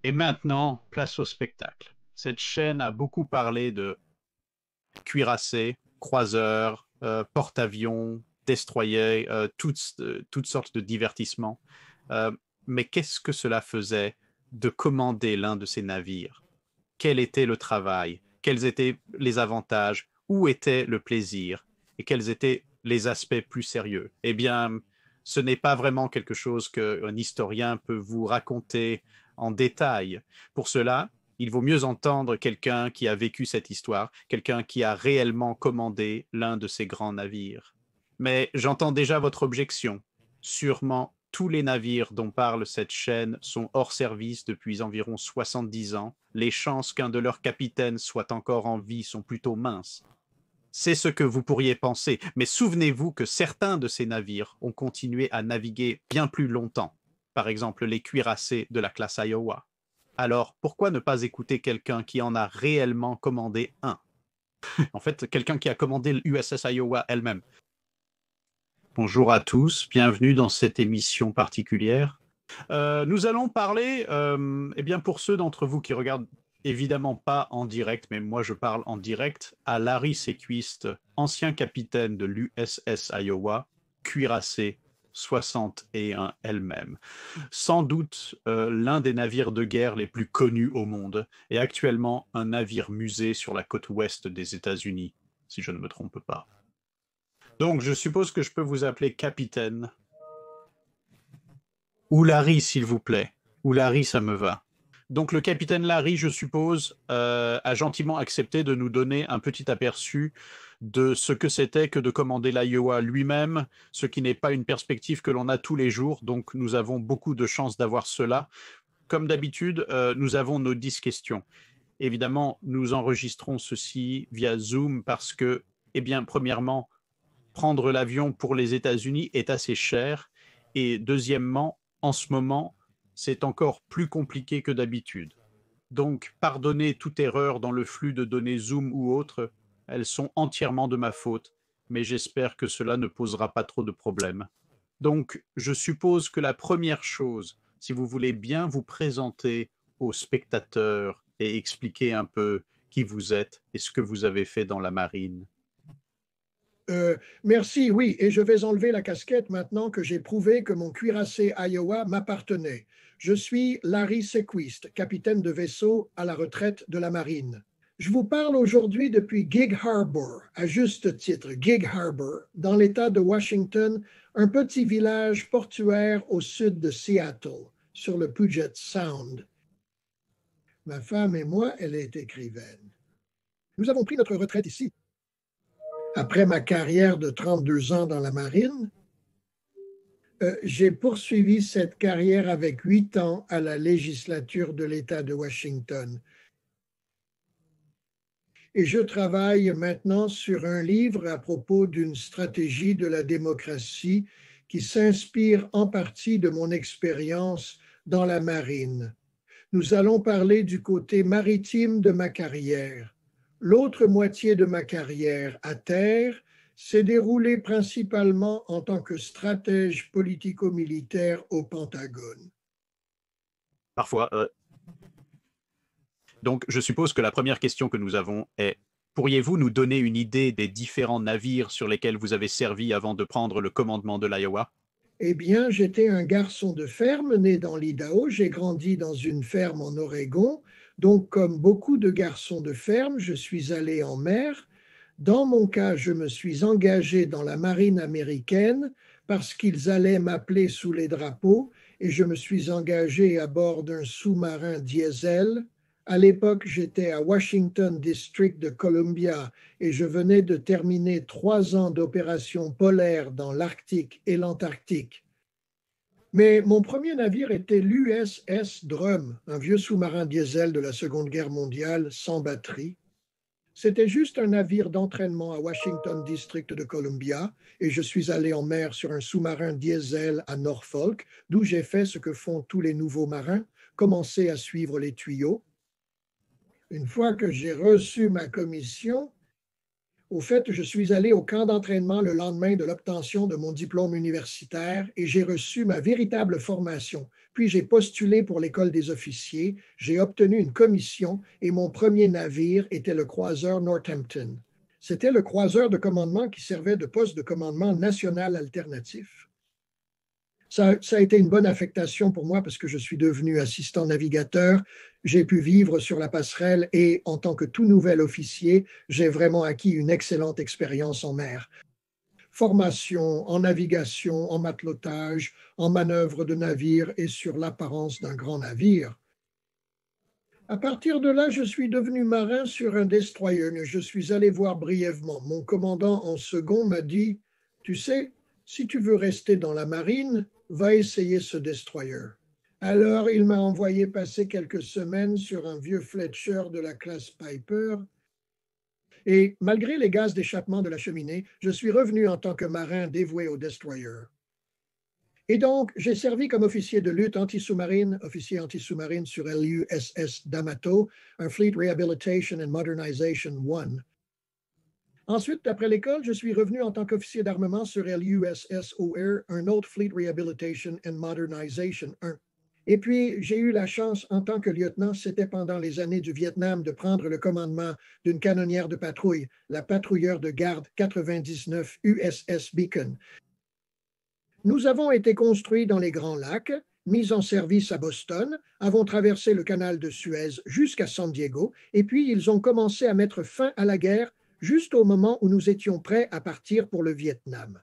Et maintenant, place au spectacle. Cette chaîne a beaucoup parlé de cuirassés, croiseurs, porte-avions, destroyers, toutes sortes de divertissements. Euh, mais qu'est-ce que cela faisait de commander l'un de ces navires? Quel était le travail? Quels étaient les avantages? Où était le plaisir? Et quels étaient les aspects plus sérieux? Eh bien, ce n'est pas vraiment quelque chose qu'un historien peut vous raconter en détail. Pour cela, il vaut mieux entendre quelqu'un qui a vécu cette histoire, quelqu'un qui a réellement commandé l'un de ces grands navires. Mais j'entends déjà votre objection. Sûrement, tous les navires dont parle cette chaîne sont hors service depuis environ 70 ans. Les chances qu'un de leurs capitaines soit encore en vie sont plutôt minces. C'est ce que vous pourriez penser, mais souvenez-vous que certains de ces navires ont continué à naviguer bien plus longtemps. Par exemple, les cuirassés de la classe Iowa. Alors, pourquoi ne pas écouter quelqu'un qui en a réellement commandé un? En fait, quelqu'un qui a commandé l'USS Iowa elle-même. Bonjour à tous, bienvenue dans cette émission particulière. Nous allons parler, eh bien pour ceux d'entre vous qui regardent évidemment pas en direct, mais moi je parle en direct, à Larry Sequist, ancien capitaine de l'USS Iowa, cuirassé 61 elle-même. Sans doute l'un des navires de guerre les plus connus au monde, et actuellement un navire musée sur la côte ouest des États-Unis, si je ne me trompe pas. Donc je suppose que je peux vous appeler capitaine. Ou Larry, s'il vous plaît. Ou Larry, ça me va. Donc le capitaine Larry, je suppose, a gentiment accepté de nous donner un petit aperçu de ce que c'était que de commander l'Iowa lui-même, ce qui n'est pas une perspective que l'on a tous les jours, donc nous avons beaucoup de chance d'avoir cela. Comme d'habitude, nous avons nos 10 questions. Évidemment, nous enregistrons ceci via Zoom parce que, eh bien, premièrement, prendre l'avion pour les États-Unis est assez cher. Et deuxièmement, en ce moment, c'est encore plus compliqué que d'habitude. Donc, pardonnez toute erreur dans le flux de données Zoom ou autre, elles sont entièrement de ma faute, mais j'espère que cela ne posera pas trop de problèmes. Donc, je suppose que la première chose, si vous voulez bien vous présenter aux spectateurs et expliquer un peu qui vous êtes et ce que vous avez fait dans la marine. Merci, oui, et je vais enlever la casquette maintenant que j'ai prouvé que mon cuirassé Iowa m'appartenait. Je suis Larry Sequist, capitaine de vaisseau à la retraite de la marine. Je vous parle aujourd'hui depuis Gig Harbor, à juste titre, Gig Harbor, dans l'État de Washington, un petit village portuaire au sud de Seattle, sur le Puget Sound. Ma femme et moi, elle est écrivaine. Nous avons pris notre retraite ici. Après ma carrière de 32 ans dans la marine, j'ai poursuivi cette carrière avec 8 ans à la législature de l'État de Washington. Et je travaille maintenant sur un livre à propos d'une stratégie de la démocratie qui s'inspire en partie de mon expérience dans la marine. Nous allons parler du côté maritime de ma carrière. L'autre moitié de ma carrière à terre s'est déroulée principalement en tant que stratège politico-militaire au Pentagone. Parfois, donc, je suppose que la première question que nous avons est, pourriez-vous nous donner une idée des différents navires sur lesquels vous avez servi avant de prendre le commandement de l'Iowa? Eh bien, j'étais un garçon de ferme né dans l'Idaho. J'ai grandi dans une ferme en Oregon. Donc, comme beaucoup de garçons de ferme, je suis allé en mer. Dans mon cas, je me suis engagé dans la marine américaine parce qu'ils allaient m'appeler sous les drapeaux et je me suis engagé à bord d'un sous-marin diesel. À l'époque, j'étais à Washington District de Columbia et je venais de terminer 3 ans d'opérations polaires dans l'Arctique et l'Antarctique. Mais mon premier navire était l'USS Drum, un vieux sous-marin diesel de la Seconde Guerre mondiale sans batterie. C'était juste un navire d'entraînement à Washington District de Columbia et je suis allé en mer sur un sous-marin diesel à Norfolk, d'où j'ai fait ce que font tous les nouveaux marins, commencer à suivre les tuyaux. Une fois que j'ai reçu ma commission, Au fait, je suis allé au camp d'entraînement le lendemain de l'obtention de mon diplôme universitaire et j'ai reçu ma véritable formation. Puis j'ai postulé pour l'école des officiers, j'ai obtenu une commission et mon premier navire était le croiseur Northampton. C'était le croiseur de commandement qui servait de poste de commandement national alternatif. Ça a été une bonne affectation pour moi parce que je suis devenu assistant navigateur. J'ai pu vivre sur la passerelle et en tant que tout nouvel officier, j'ai vraiment acquis une excellente expérience en mer. Formation en navigation, en matelotage, en manœuvre de navire et sur l'apparence d'un grand navire. À partir de là, je suis devenu marin sur un destroyer. Je suis allé voir brièvement. Mon commandant en second m'a dit, tu sais, si tu veux rester dans la marine, va essayer ce destroyer. Alors, il m'a envoyé passer quelques semaines sur un vieux Fletcher de la classe Piper. Et malgré les gaz d'échappement de la cheminée, je suis revenu en tant que marin dévoué au destroyer. Et donc, j'ai servi comme officier de lutte anti-sous-marine, officier anti-sous-marine sur l'USS D'Amato, un Fleet Rehabilitation and Modernization 1. Ensuite, après l'école, je suis revenu en tant qu'officier d'armement sur l'USS O'Hare, un autre Fleet Rehabilitation and Modernization 1. Et puis, j'ai eu la chance, en tant que lieutenant, c'était pendant les années du Vietnam, de prendre le commandement d'une canonnière de patrouille, la patrouilleur de garde 99 USS Beacon. Nous avons été construits dans les Grands Lacs, mis en service à Boston, avons traversé le canal de Suez jusqu'à San Diego, et puis ils ont commencé à mettre fin à la guerre juste au moment où nous étions prêts à partir pour le Vietnam.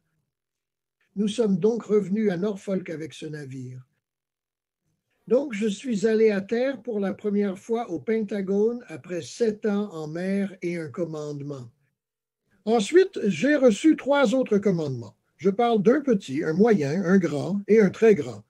Nous sommes donc revenus à Norfolk avec ce navire. Donc, je suis allé à terre pour la première fois au Pentagone après 7 ans en mer et un commandement. Ensuite, j'ai reçu 3 autres commandements. Je parle d'un petit, un moyen, un grand et un très grand.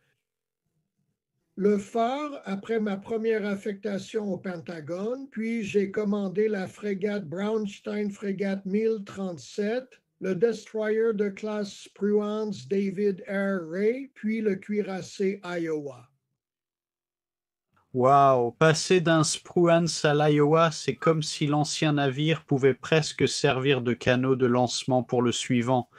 Le phare, après ma première affectation au Pentagone, puis j'ai commandé la frégate Braunstein Frégate 1037, le destroyer de classe Spruance David R. Ray, puis le cuirassé Iowa. Waouh, passer d'un Spruance à l'Iowa, c'est comme si l'ancien navire pouvait presque servir de canot de lancement pour le suivant.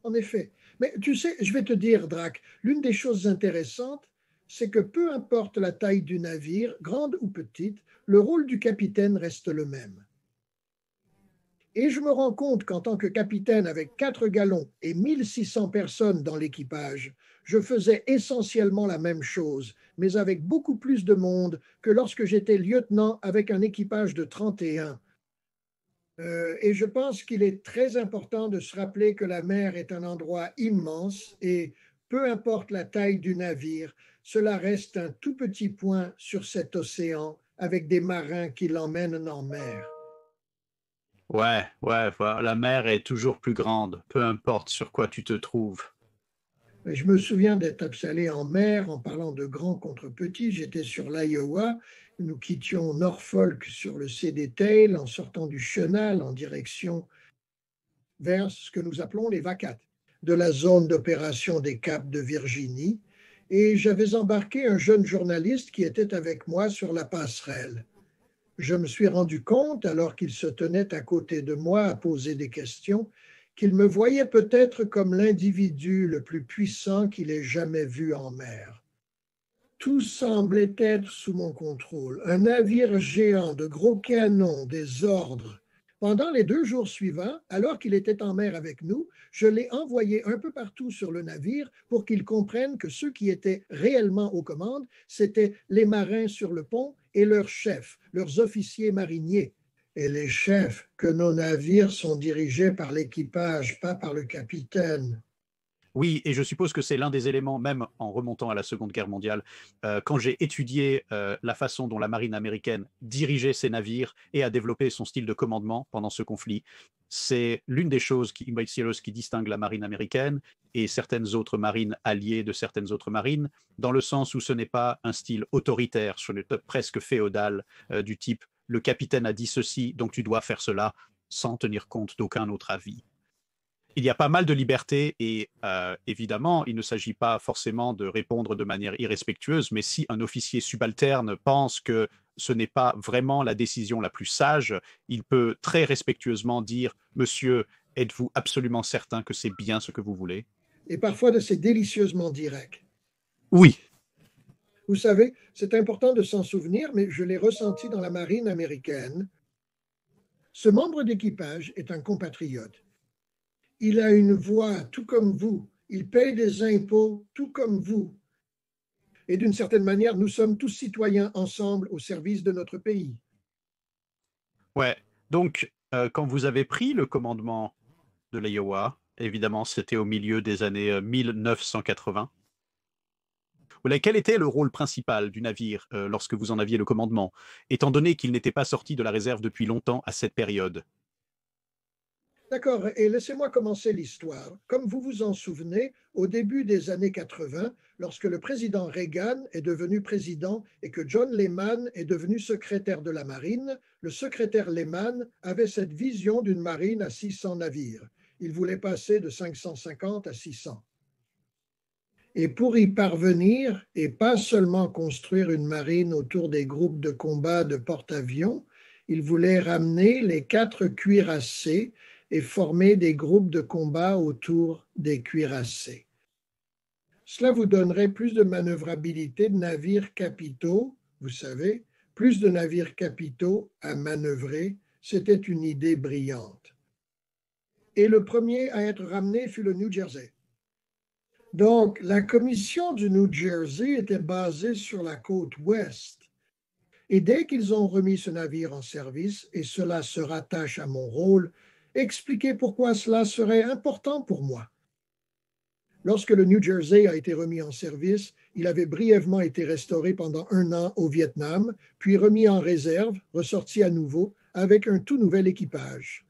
En effet. Mais tu sais, je vais te dire, Drac, l'une des choses intéressantes, c'est que peu importe la taille du navire, grande ou petite, le rôle du capitaine reste le même. Et je me rends compte qu'en tant que capitaine avec 4 galons et 1600 personnes dans l'équipage, je faisais essentiellement la même chose, mais avec beaucoup plus de monde que lorsque j'étais lieutenant avec un équipage de 31. Et je pense qu'il est très important de se rappeler que la mer est un endroit immense et peu importe la taille du navire, cela reste un tout petit point sur cet océan avec des marins qui l'emmènent en mer. Ouais, la mer est toujours plus grande, peu importe sur quoi tu te trouves. Je me souviens d'être allé en mer en parlant de grand contre petit. J'étais sur l'Iowa. Nous quittions Norfolk sur le CD Tail en sortant du chenal en direction vers ce que nous appelons les VACAT, de la zone d'opération des Caps de Virginie. Et j'avais embarqué un jeune journaliste qui était avec moi sur la passerelle. Je me suis rendu compte, alors qu'il se tenait à côté de moi à poser des questions, qu'il me voyait peut-être comme l'individu le plus puissant qu'il ait jamais vu en mer. Tout semblait être sous mon contrôle. Un navire géant, de gros canons, des ordres. Pendant les 2 jours suivants, alors qu'il était en mer avec nous, je l'ai envoyé un peu partout sur le navire pour qu'il comprenne que ceux qui étaient réellement aux commandes, c'étaient les marins sur le pont et leurs chefs, leurs officiers mariniers. Et les chefs, que nos navires sont dirigés par l'équipage, pas par le capitaine. Oui, et je suppose que c'est l'un des éléments, même en remontant à la Seconde Guerre mondiale, quand j'ai étudié la façon dont la marine américaine dirigeait ses navires et a développé son style de commandement pendant ce conflit, c'est l'une des choses qui distingue la marine américaine et certaines autres marines alliées de certaines autres marines, dans le sens où ce n'est pas un style autoritaire, presque féodal, du type le capitaine a dit ceci, donc tu dois faire cela, sans tenir compte d'aucun autre avis. Il y a pas mal de liberté et évidemment, il ne s'agit pas forcément de répondre de manière irrespectueuse, mais si un officier subalterne pense que ce n'est pas vraiment la décision la plus sage, il peut très respectueusement dire: «Monsieur, êtes-vous absolument certain que c'est bien ce que vous voulez?» Et parfois de c'est délicieusement direct. Oui, Vous savez, c'est important de s'en souvenir, mais je l'ai ressenti dans la marine américaine. Ce membre d'équipage est un compatriote. Il a une voix tout comme vous. Il paye des impôts tout comme vous. Et d'une certaine manière, nous sommes tous citoyens ensemble au service de notre pays. ouais. Donc, quand vous avez pris le commandement de l'Iowa, évidemment, c'était au milieu des années, 1980. Quel était le rôle principal du navire lorsque vous en aviez le commandement, étant donné qu'il n'était pas sorti de la réserve depuis longtemps à cette période? D'accord, et laissez-moi commencer l'histoire. Comme vous vous en souvenez, au début des années 80, lorsque le président Reagan est devenu président et que John Lehman est devenu secrétaire de la marine, le secrétaire Lehman avait cette vision d'une marine à 600 navires. Il voulait passer de 550 à 600. Et pour y parvenir, et pas seulement construire une marine autour des groupes de combat de porte-avions, il voulait ramener les 4 cuirassés et former des groupes de combat autour des cuirassés. Cela vous donnerait plus de manœuvrabilité de navires capitaux, vous savez, plus de navires capitaux à manœuvrer. C'était une idée brillante. Et le premier à être ramené fut le New Jersey. Donc, la commission du New Jersey était basée sur la côte ouest. Et dès qu'ils ont remis ce navire en service, et cela se rattache à mon rôle, expliquer pourquoi cela serait important pour moi. Lorsque le New Jersey a été remis en service, il avait brièvement été restauré pendant 1 an au Vietnam, puis remis en réserve, ressorti à nouveau, avec un tout nouvel équipage.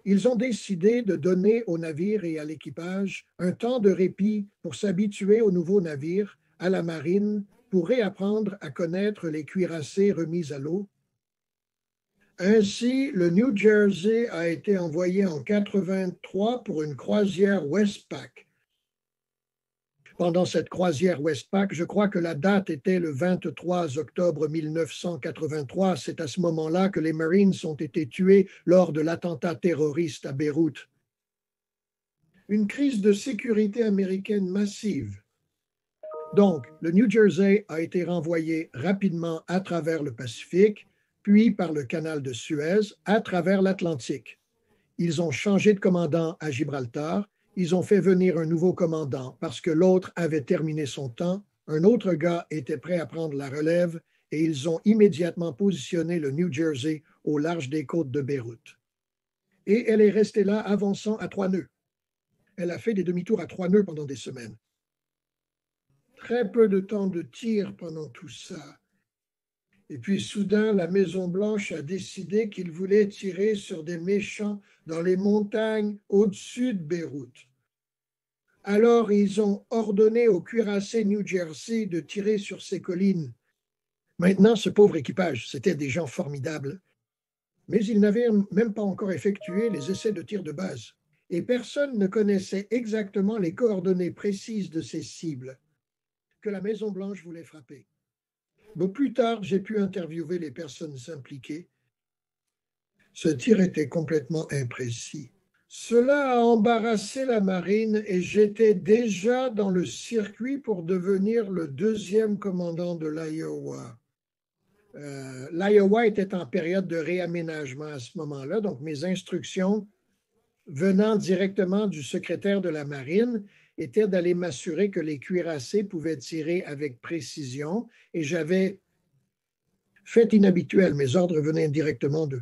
Ils ont décidé de donner au navire et à l'équipage un temps de répit pour s'habituer au nouveau navire, à la marine, pour réapprendre à connaître les cuirassés remis à l'eau. Ainsi, le New Jersey a été envoyé en 83 pour une croisière Westpac. Pendant cette croisière Westpac, je crois que la date était le 23 octobre 1983. C'est à ce moment-là que les Marines ont été tués lors de l'attentat terroriste à Beyrouth. Une crise de sécurité américaine massive. Donc, le New Jersey a été renvoyé rapidement à travers le Pacifique, puis par le canal de Suez à travers l'Atlantique. Ils ont changé de commandant à Gibraltar. Ils ont fait venir un nouveau commandant parce que l'autre avait terminé son temps. Un autre gars était prêt à prendre la relève et ils ont immédiatement positionné le New Jersey au large des côtes de Beyrouth. Et elle est restée là, avançant à 3 nœuds. Elle a fait des demi-tours à 3 nœuds pendant des semaines. Très peu de temps de tir pendant tout ça. Et puis soudain, la Maison-Blanche a décidé qu'il voulait tirer sur des méchants dans les montagnes au-dessus de Beyrouth. Alors, ils ont ordonné aux cuirassés New Jersey de tirer sur ces collines. Maintenant, ce pauvre équipage, c'était des gens formidables, mais ils n'avaient même pas encore effectué les essais de tir de base. Et personne ne connaissait exactement les coordonnées précises de ces cibles que la Maison-Blanche voulait frapper. Bon, plus tard, j'ai pu interviewer les personnes impliquées. Ce tir était complètement imprécis. Cela a embarrassé la marine et j'étais déjà dans le circuit pour devenir le deuxième commandant de l'Iowa. L'Iowa était en période de réaménagement à ce moment-là, donc mes instructions venant directement du secrétaire de la marine étaient d'aller m'assurer que les cuirassés pouvaient tirer avec précision et j'avais fait inhabituel, mes ordres venaient directement de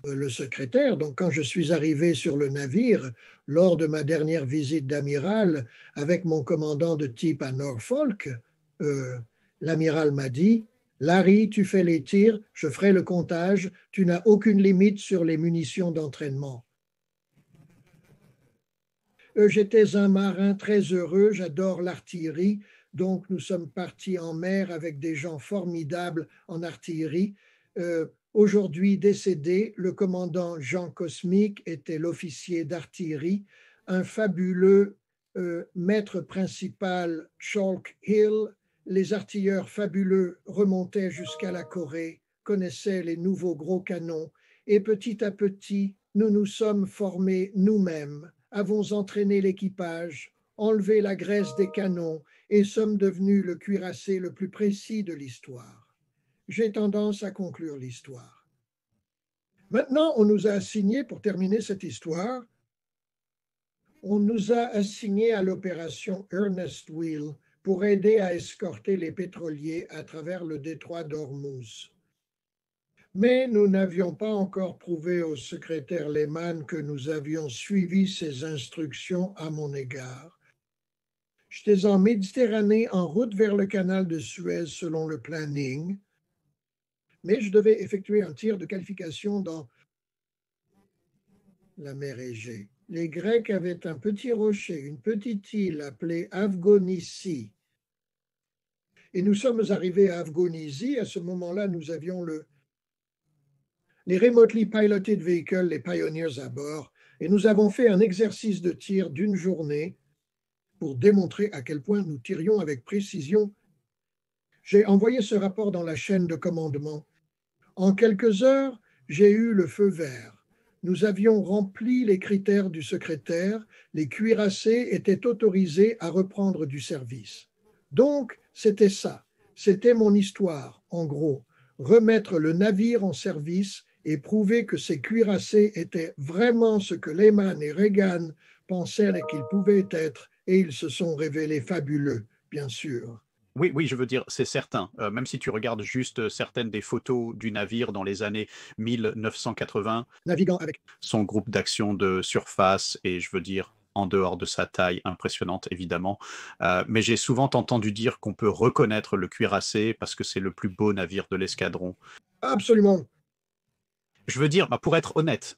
le secrétaire. Donc, quand je suis arrivé sur le navire, lors de ma dernière visite d'amiral avec mon commandant de type à Norfolk, l'amiral m'a dit: Larry, tu fais les tirs, je ferai le comptage, tu n'as aucune limite sur les munitions d'entraînement. J'étais un marin très heureux, j'adore l'artillerie, donc nous sommes partis en mer avec des gens formidables en artillerie. Aujourd'hui décédé, le commandant Jean Cosmique était l'officier d'artillerie, un fabuleux maître principal Chalk Hill. Les artilleurs fabuleux remontaient jusqu'à la Corée, connaissaient les nouveaux gros canons, et petit à petit, nous nous sommes formés nous-mêmes, avons entraîné l'équipage, enlevé la graisse des canons et sommes devenus le cuirassé le plus précis de l'histoire. J'ai tendance à conclure l'histoire. Maintenant, on nous a assigné, pour terminer cette histoire, on nous a assigné à l'opération Ernest Wheel pour aider à escorter les pétroliers à travers le détroit d'Ormuz. Mais nous n'avions pas encore prouvé au secrétaire Lehman que nous avions suivi ses instructions à mon égard. J'étais en Méditerranée en route vers le canal de Suez selon le planning, mais je devais effectuer un tir de qualification dans la mer Égée. Les Grecs avaient un petit rocher, une petite île appelée Avgonissi. Et nous sommes arrivés à Avgonissi. À ce moment-là, nous avions les remotely piloted vehicles, les Pioneers à bord, et nous avons fait un exercice de tir d'une journée pour démontrer à quel point nous tirions avec précision. J'ai envoyé ce rapport dans la chaîne de commandement. En quelques heures, j'ai eu le feu vert. Nous avions rempli les critères du secrétaire. Les cuirassés étaient autorisés à reprendre du service. Donc, c'était ça. C'était mon histoire, en gros. Remettre le navire en service et prouver que ces cuirassés étaient vraiment ce que Lehman et Reagan pensaient qu'ils pouvaient être, et ils se sont révélés fabuleux, bien sûr. Oui, oui, je veux dire, c'est certain. Même si tu regardes juste certaines des photos du navire dans les années 1980, Naviguant avec son groupe d'action de surface et je veux dire en dehors de sa taille impressionnante évidemment, mais j'ai souvent entendu dire qu'on peut reconnaître le cuirassé parce que c'est le plus beau navire de l'escadron. absolument. Je veux dire, bah, pour être honnête,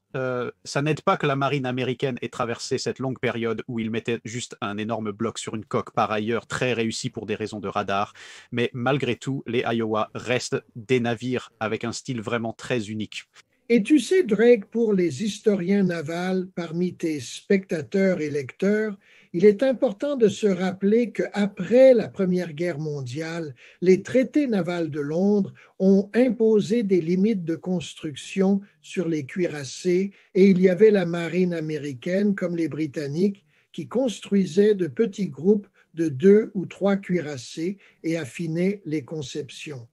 ça n'aide pas que la marine américaine ait traversé cette longue période où ils mettaient juste un énorme bloc sur une coque, par ailleurs très réussi pour des raisons de radar, mais malgré tout, les Iowa restent des navires avec un style vraiment très unique. Et tu sais, Drake, pour les historiens navals, parmi tes spectateurs et lecteurs, il est important de se rappeler qu'après la Première Guerre mondiale, les traités navals de Londres ont imposé des limites de construction sur les cuirassés et il y avait la marine américaine, comme les Britanniques, qui construisaient de petits groupes de 2 ou 3 cuirassés et affinaient les conceptions.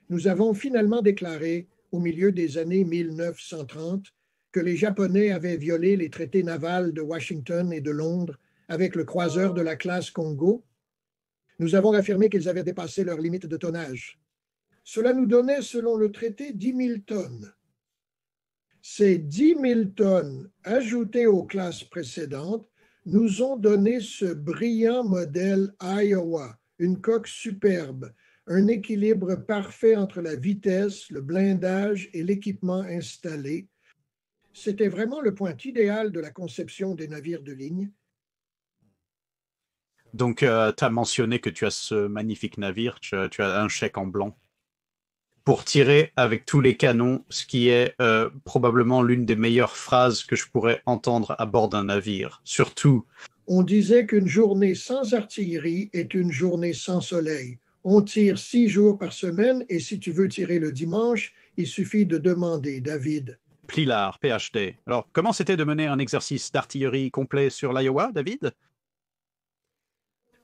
Nous avons finalement déclaré au milieu des années 1930 que les Japonais avaient violé les traités navals de Washington et de Londres avec le croiseur de la classe Congo. Nous avons affirmé qu'ils avaient dépassé leur limite de tonnage. Cela nous donnait, selon le traité, 10 000 tonnes. Ces 10 000 tonnes ajoutées aux classes précédentes nous ont donné ce brillant modèle Iowa, une coque superbe, un équilibre parfait entre la vitesse, le blindage et l'équipement installé. C'était vraiment le point idéal de la conception des navires de ligne. Donc, tu as mentionné que tu as ce magnifique navire, tu as un chèque en blanc pour tirer avec tous les canons, ce qui est probablement l'une des meilleures phrases que je pourrais entendre à bord d'un navire. Surtout, on disait qu'une journée sans artillerie est une journée sans soleil. On tire 6 jours par semaine et si tu veux tirer le dimanche, il suffit de demander, David. Plilard, PhD. Alors, comment c'était de mener un exercice d'artillerie complet sur l'Iowa, David?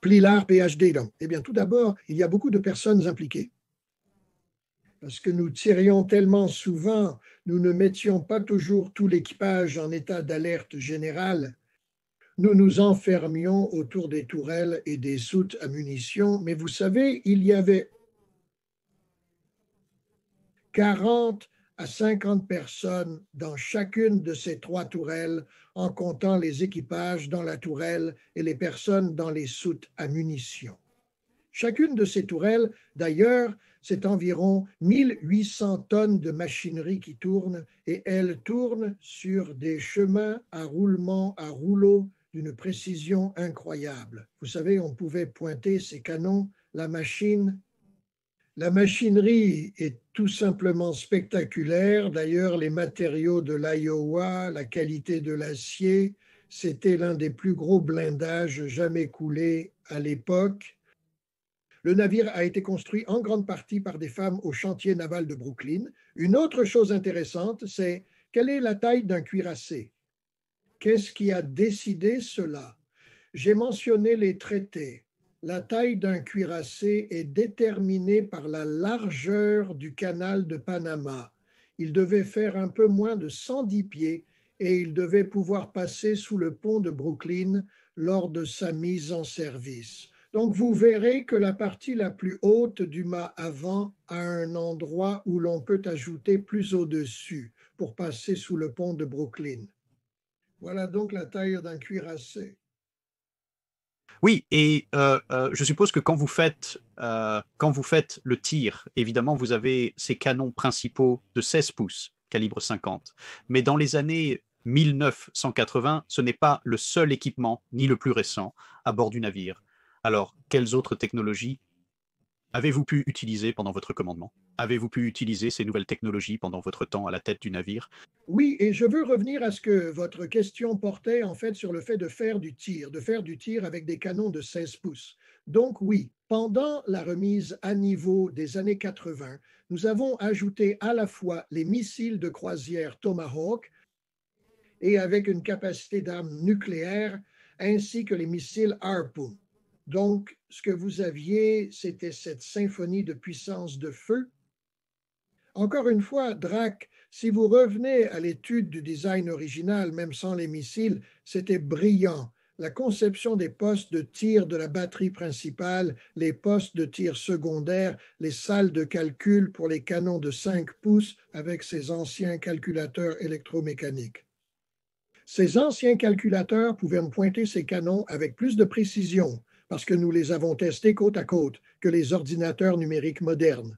Plilard, PhD, donc. Eh bien, tout d'abord, il y a beaucoup de personnes impliquées. Parce que nous tirions tellement souvent, nous ne mettions pas toujours tout l'équipage en état d'alerte générale. Nous nous enfermions autour des tourelles et des soutes à munitions, mais vous savez, il y avait 40 à 50 personnes dans chacune de ces 3 tourelles, en comptant les équipages dans la tourelle et les personnes dans les soutes à munitions. Chacune de ces tourelles, d'ailleurs, c'est environ 1800 tonnes de machinerie qui tournent, et elles tournent sur des chemins à roulement, à rouleau, d'une précision incroyable. Vous savez, on pouvait pointer ces canons, la machine La machinerie est tout simplement spectaculaire. D'ailleurs, les matériaux de l'Iowa, la qualité de l'acier, c'était l'un des plus gros blindages jamais coulés à l'époque. Le navire a été construit en grande partie par des femmes au chantier naval de Brooklyn. Une autre chose intéressante, c'est quelle est la taille d'un cuirassé? Qu'est-ce qui a décidé cela? J'ai mentionné les traités. La taille d'un cuirassé est déterminée par la largeur du canal de Panama. Il devait faire un peu moins de 110 pieds et il devait pouvoir passer sous le pont de Brooklyn lors de sa mise en service. Donc vous verrez que la partie la plus haute du mât avant a un endroit où l'on peut ajouter plus au-dessus pour passer sous le pont de Brooklyn. Voilà donc la taille d'un cuirassé. Oui, et je suppose que quand vous faites le tir, évidemment, vous avez ces canons principaux de 16 pouces, calibre 50. Mais dans les années 1980, ce n'est pas le seul équipement, ni le plus récent, à bord du navire. Alors, quelles autres technologies avez-vous pu utiliser pendant votre commandement? Avez-vous pu utiliser ces nouvelles technologies pendant votre temps à la tête du navire? Oui, et je veux revenir à ce que votre question portait en fait sur le fait de faire du tir avec des canons de 16 pouces. Donc oui, pendant la remise à niveau des années 80, nous avons ajouté à la fois les missiles de croisière Tomahawk et avec une capacité d'armes nucléaires, ainsi que les missiles Harpoon. Donc, ce que vous aviez, c'était cette symphonie de puissance de feu. Encore une fois, Drac, si vous revenez à l'étude du design original, même sans les missiles, c'était brillant. La conception des postes de tir de la batterie principale, les postes de tir secondaires, les salles de calcul pour les canons de 5 pouces avec ces anciens calculateurs électromécaniques. Ces anciens calculateurs pouvaient me pointer ces canons avec plus de précision parce que nous les avons testés côte à côte que les ordinateurs numériques modernes.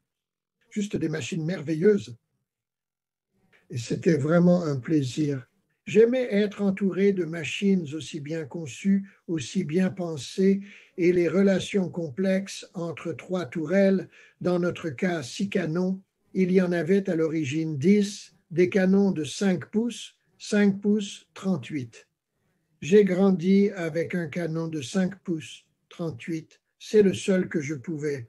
Juste des machines merveilleuses. Et c'était vraiment un plaisir. J'aimais être entouré de machines aussi bien conçues, aussi bien pensées, et les relations complexes entre trois tourelles, dans notre cas 6 canons. Il y en avait à l'origine 10, des canons de 5 pouces, 38. J'ai grandi avec un canon de 5 pouces, 38. C'est le seul que je pouvais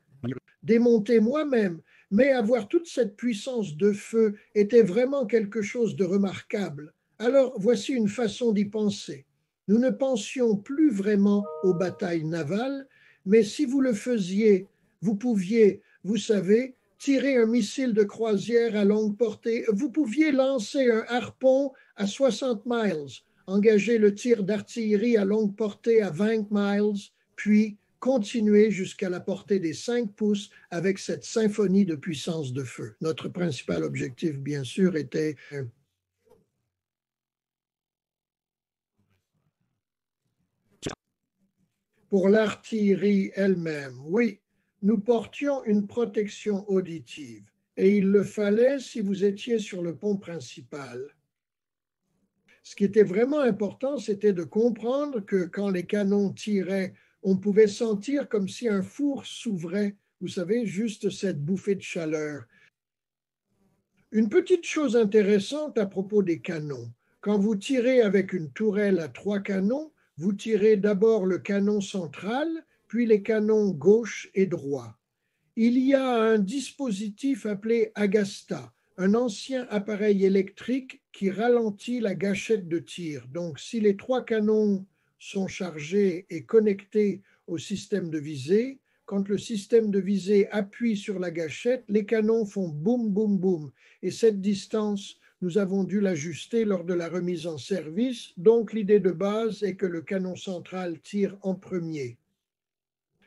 démonter moi-même, mais avoir toute cette puissance de feu était vraiment quelque chose de remarquable. Alors voici une façon d'y penser. Nous ne pensions plus vraiment aux batailles navales, mais si vous le faisiez, vous pouviez, vous savez, tirer un missile de croisière à longue portée, vous pouviez lancer un harpon à 60 miles, engager le tir d'artillerie à longue portée à 20 miles, puis continuer jusqu'à la portée des 5 pouces avec cette symphonie de puissance de feu. Notre principal objectif, bien sûr, était pour l'artillerie elle-même. Oui, nous portions une protection auditive et il le fallait si vous étiez sur le pont principal. Ce qui était vraiment important, c'était de comprendre que quand les canons tiraient, on pouvait sentir comme si un four s'ouvrait, vous savez, juste cette bouffée de chaleur. Une petite chose intéressante à propos des canons, quand vous tirez avec une tourelle à 3 canons, vous tirez d'abord le canon central, puis les canons gauche et droit. Il y a un dispositif appelé Agasta, un ancien appareil électrique qui ralentit la gâchette de tir. Donc, si les 3 canons sont chargés et connectés au système de visée, quand le système de visée appuie sur la gâchette, les canons font boum, boum, boum. Et cette distance, nous avons dû l'ajuster lors de la remise en service. Donc, l'idée de base est que le canon central tire en premier.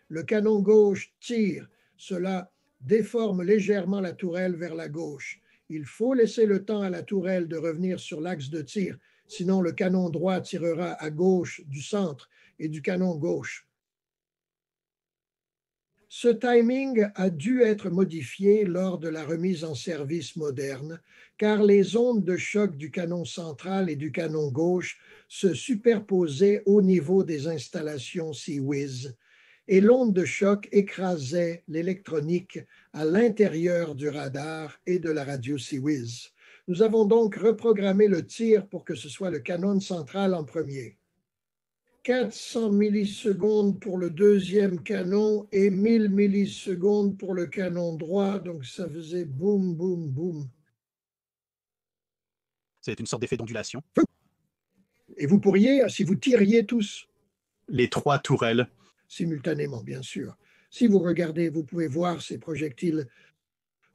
Le canon gauche tire, cela déforme légèrement la tourelle vers la gauche. Il faut laisser le temps à la tourelle de revenir sur l'axe de tir, sinon le canon droit tirera à gauche du centre et du canon gauche. Ce timing a dû être modifié lors de la remise en service moderne, car les ondes de choc du canon central et du canon gauche se superposaient au niveau des installations SeaWiz. et l'onde de choc écrasait l'électronique à l'intérieur du radar et de la radio SeaWiz. Nous avons donc reprogrammé le tir pour que ce soit le canon central en premier. 400 millisecondes pour le deuxième canon et 1000 millisecondes pour le canon droit, donc ça faisait boum, boum, boum. C'est une sorte d'effet d'ondulation. Et vous pourriez, si vous tiriez tous, Les 3 tourelles. simultanément, bien sûr. Si vous regardez, vous pouvez voir ces projectiles.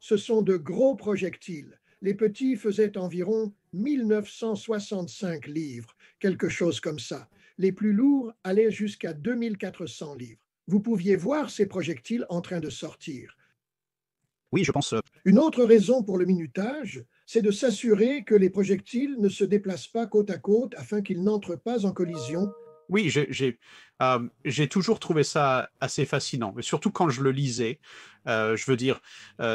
Ce sont de gros projectiles. Les petits faisaient environ 1965 livres, quelque chose comme ça. Les plus lourds allaient jusqu'à 2400 livres. Vous pouviez voir ces projectiles en train de sortir. Oui, je pense. Une autre raison pour le minutage, c'est de s'assurer que les projectiles ne se déplacent pas côte à côte afin qu'ils n'entrent pas en collision. Oui, j'ai toujours trouvé ça assez fascinant, mais surtout quand je le lisais. Je veux dire,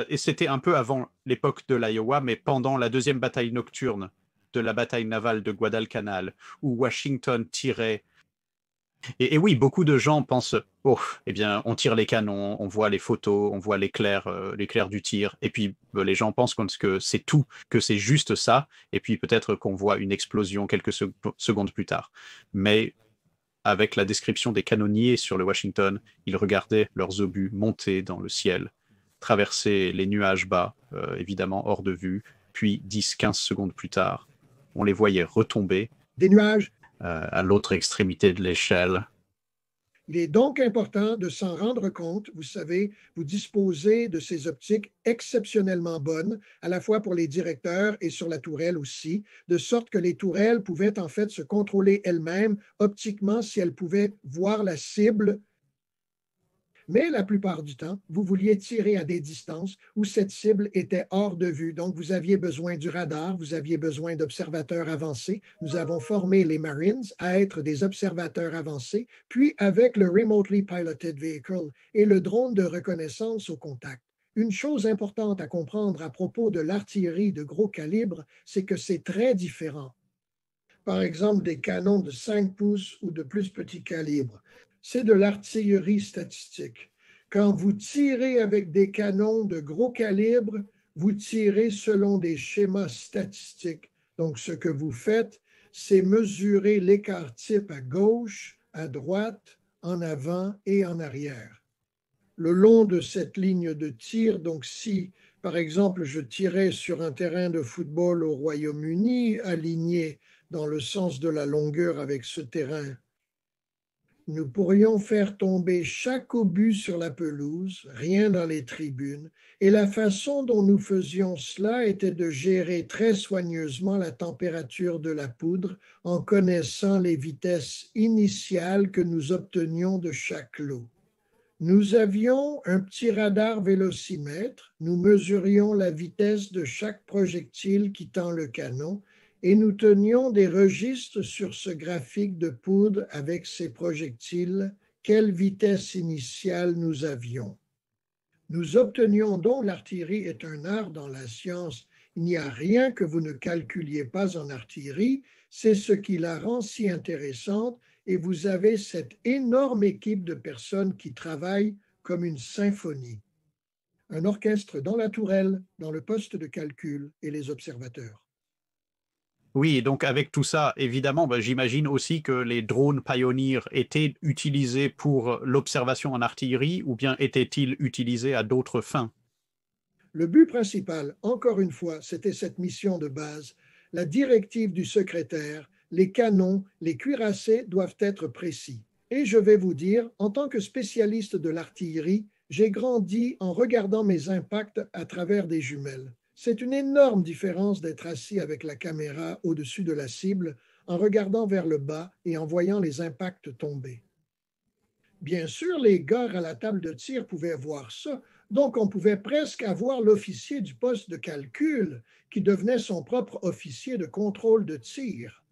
et c'était un peu avant l'époque de l'Iowa, mais pendant la deuxième bataille nocturne de la bataille navale de Guadalcanal, où Washington tirait. Et oui, beaucoup de gens pensent, oh, eh bien, on tire les canons, on voit les photos, on voit l'éclair du tir, et puis les gens pensent que c'est tout, que c'est juste ça, et puis peut-être qu'on voit une explosion quelques secondes plus tard. Mais avec la description des canonniers sur le Washington, ils regardaient leurs obus monter dans le ciel, traverser les nuages bas, évidemment hors de vue, puis 10-15 secondes plus tard, on les voyait retomber Des nuages. à l'autre extrémité de l'échelle. Il est donc important de s'en rendre compte. Vous savez, vous disposez de ces optiques exceptionnellement bonnes, à la fois pour les directeurs et sur la tourelle aussi, de sorte que les tourelles pouvaient en fait se contrôler elles-mêmes optiquement si elles pouvaient voir la cible. Mais la plupart du temps, vous vouliez tirer à des distances où cette cible était hors de vue. Donc, vous aviez besoin du radar, vous aviez besoin d'observateurs avancés. Nous avons formé les Marines à être des observateurs avancés, puis avec le Remotely Piloted Vehicle et le drone de reconnaissance au contact. Une chose importante à comprendre à propos de l'artillerie de gros calibre, c'est que c'est très différent. Par exemple, des canons de 5 pouces ou de plus petit calibre. C'est de l'artillerie statistique. Quand vous tirez avec des canons de gros calibre, vous tirez selon des schémas statistiques. Donc, ce que vous faites, c'est mesurer l'écart type à gauche, à droite, en avant et en arrière. Le long de cette ligne de tir, donc si, par exemple, je tirais sur un terrain de football au Royaume-Uni, aligné dans le sens de la longueur avec ce terrain, nous pourrions faire tomber chaque obus sur la pelouse, rien dans les tribunes, et la façon dont nous faisions cela était de gérer très soigneusement la température de la poudre en connaissant les vitesses initiales que nous obtenions de chaque lot. Nous avions un petit radar vélocimètre, nous mesurions la vitesse de chaque projectile quittant le canon et nous tenions des registres sur ce graphique de poudre avec ces projectiles, quelle vitesse initiale nous avions. Nous obtenions donc, l'artillerie est un art dans la science, il n'y a rien que vous ne calculiez pas en artillerie, c'est ce qui la rend si intéressante et vous avez cette énorme équipe de personnes qui travaillent comme une symphonie. Un orchestre dans la tourelle, dans le poste de calcul et les observateurs. Oui, donc avec tout ça, évidemment, j'imagine aussi que les drones Pioneer étaient utilisés pour l'observation en artillerie ou bien étaient-ils utilisés à d'autres fins? Le but principal, encore une fois, c'était cette mission de base. La directive du secrétaire, les canons, les cuirassés doivent être précis. Et je vais vous dire, en tant que spécialiste de l'artillerie, j'ai grandi en regardant mes impacts à travers des jumelles. C'est une énorme différence d'être assis avec la caméra au-dessus de la cible, en regardant vers le bas et en voyant les impacts tomber. Bien sûr, les gars à la table de tir pouvaient voir ça, donc on pouvait presque avoir l'officier du poste de calcul qui devenait son propre officier de contrôle de tir.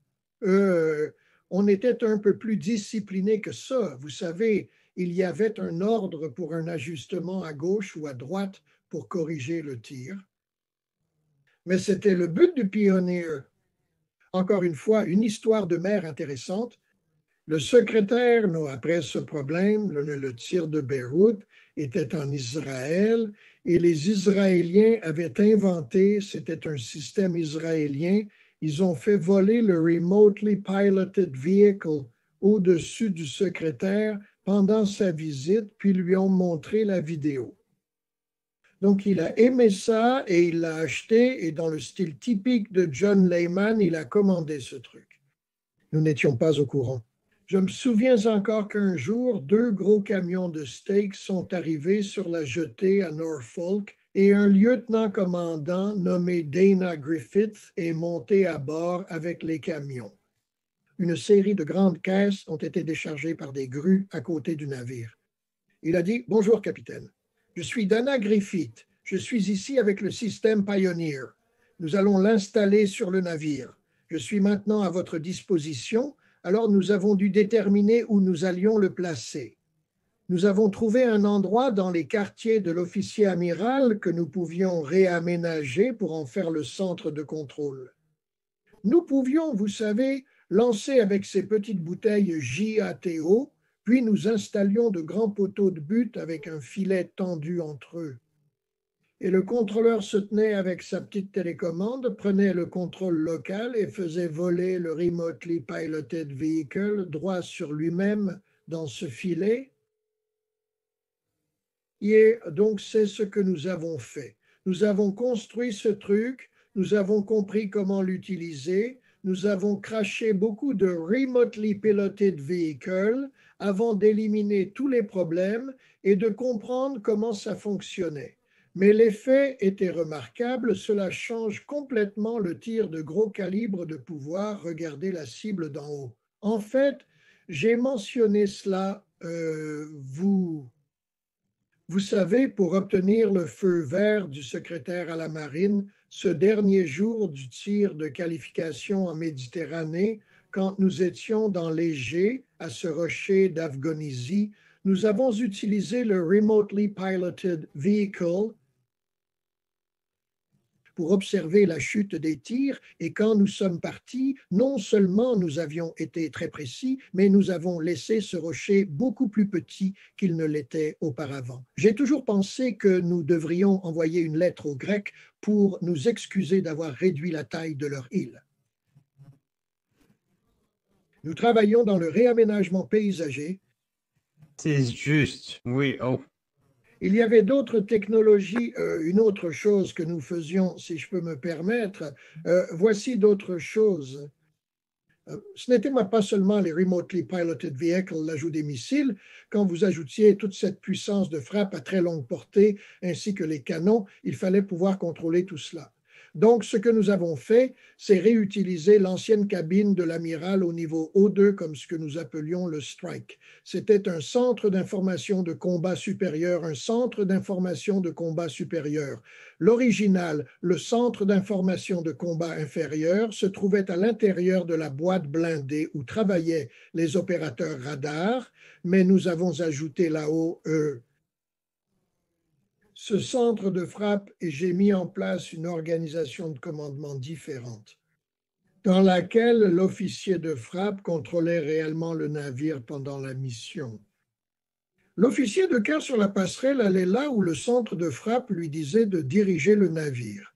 Euh, on était un peu plus discipliné que ça. Vous savez, il y avait un ordre pour un ajustement à gauche ou à droite pour corriger le tir. Mais c'était le but du Pioneer. Encore une fois, une histoire de mer intéressante. Le secrétaire, non, après ce problème, le tir de Beyrouth était en Israël et les Israéliens avaient inventé, c'était un système israélien, ils ont fait voler le Remotely Piloted Vehicle au-dessus du secrétaire pendant sa visite, puis lui ont montré la vidéo. Donc, il a aimé ça et il l'a acheté et dans le style typique de John Lehman, il a commandé ce truc. Nous n'étions pas au courant. Je me souviens encore qu'un jour, 2 gros camions de steaks sont arrivés sur la jetée à Norfolk et un lieutenant-commandant nommé Dana Griffith est monté à bord avec les camions. Une série de grandes caisses ont été déchargées par des grues à côté du navire. Il a dit « Bonjour, capitaine. Je suis Dana Griffith. Je suis ici avec le système Pioneer. Nous allons l'installer sur le navire. Je suis maintenant à votre disposition, alors nous avons dû déterminer où nous allions le placer. Nous avons trouvé un endroit dans les quartiers de l'officier amiral que nous pouvions réaménager pour en faire le centre de contrôle. Nous pouvions, vous savez, lancer avec ces petites bouteilles JATO, puis nous installions de grands poteaux de butte avec un filet tendu entre eux. Et le contrôleur se tenait avec sa petite télécommande, prenait le contrôle local et faisait voler le Remotely Piloted Vehicle droit sur lui-même dans ce filet. Et donc, c'est ce que nous avons fait. Nous avons construit ce truc, nous avons compris comment l'utiliser, nous avons craché beaucoup de Remotely Piloted Vehicles avant d'éliminer tous les problèmes et de comprendre comment ça fonctionnait. Mais l'effet était remarquable, cela change complètement le tir de gros calibre de pouvoir regarder la cible d'en haut. En fait, j'ai mentionné cela, vous savez, pour obtenir le feu vert du secrétaire à la marine, ce dernier jour du tir de qualification en Méditerranée, quand nous étions dans l'Égée, à ce rocher d'Afgonisie, nous avons utilisé le Remotely Piloted Vehicle pour observer la chute des tirs et quand nous sommes partis, non seulement nous avions été très précis, mais nous avons laissé ce rocher beaucoup plus petit qu'il ne l'était auparavant. J'ai toujours pensé que nous devrions envoyer une lettre aux Grecs pour nous excuser d'avoir réduit la taille de leur île. Nous travaillons dans le réaménagement paysager. C'est juste, oui, oh. Il y avait d'autres technologies, une autre chose que nous faisions, si je peux me permettre, voici d'autres choses. Ce n'était pas seulement les Remotely Piloted Vehicles, l'ajout des missiles, quand vous ajoutiez toute cette puissance de frappe à très longue portée, ainsi que les canons, il fallait pouvoir contrôler tout cela. Donc, ce que nous avons fait, c'est réutiliser l'ancienne cabine de l'amiral au niveau O2, comme ce que nous appelions le Strike. C'était un centre d'information de combat supérieur, un centre d'information de combat supérieur. L'original, le centre d'information de combat inférieur, se trouvait à l'intérieur de la boîte blindée où travaillaient les opérateurs radars, mais nous avons ajouté là-haut ce centre de frappe et j'ai mis en place une organisation de commandement différente dans laquelle l'officier de frappe contrôlait réellement le navire pendant la mission. L'officier de quart sur la passerelle allait là où le centre de frappe lui disait de diriger le navire.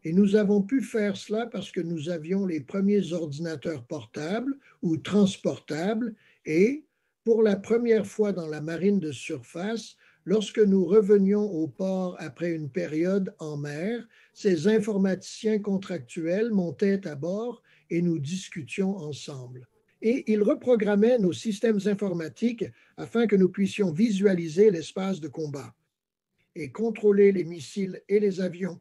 Et nous avons pu faire cela parce que nous avions les premiers ordinateurs portables ou transportables et, pour la première fois dans la marine de surface, lorsque nous revenions au port après une période en mer, ces informaticiens contractuels montaient à bord et nous discutions ensemble. Et ils reprogrammaient nos systèmes informatiques afin que nous puissions visualiser l'espace de combat et contrôler les missiles et les avions.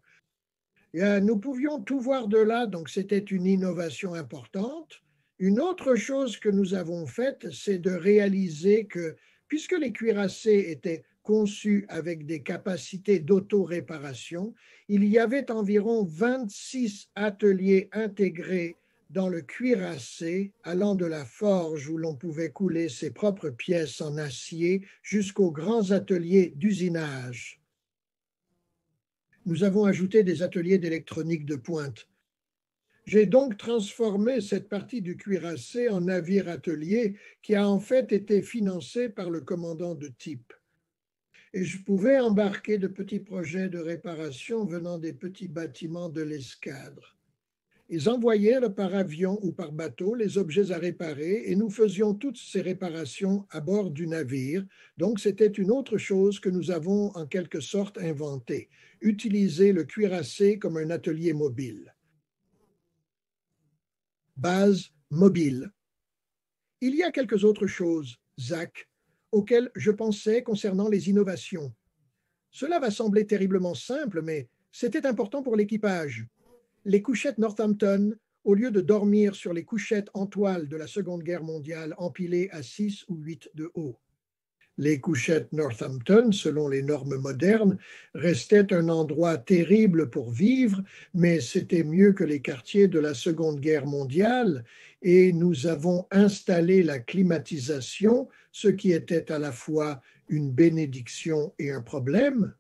Et nous pouvions tout voir de là, donc c'était une innovation importante. Une autre chose que nous avons faite, c'est de réaliser que, puisque les cuirassés étaient conçus avec des capacités d'auto-réparation, il y avait environ 26 ateliers intégrés dans le cuirassé, allant de la forge où l'on pouvait couler ses propres pièces en acier jusqu'aux grands ateliers d'usinage. Nous avons ajouté des ateliers d'électronique de pointe. J'ai donc transformé cette partie du cuirassé en navire atelier qui a en fait été financé par le commandant de type. Et je pouvais embarquer de petits projets de réparation venant des petits bâtiments de l'escadre. Ils envoyaient par avion ou par bateau les objets à réparer et nous faisions toutes ces réparations à bord du navire. Donc c'était une autre chose que nous avons en quelque sorte inventée, utiliser le cuirassé comme un atelier mobile. Base mobile. Il y a quelques autres choses, Zach, auxquelles je pensais concernant les innovations. Cela va sembler terriblement simple, mais c'était important pour l'équipage. Les couchettes Northampton, au lieu de dormir sur les couchettes en toile de la Seconde Guerre mondiale empilées à 6 ou 8 de haut. Les couchettes Northampton, selon les normes modernes, restaient un endroit terrible pour vivre, mais c'était mieux que les quartiers de la Seconde Guerre mondiale, et nous avons installé la climatisation, ce qui était à la fois une bénédiction et un problème.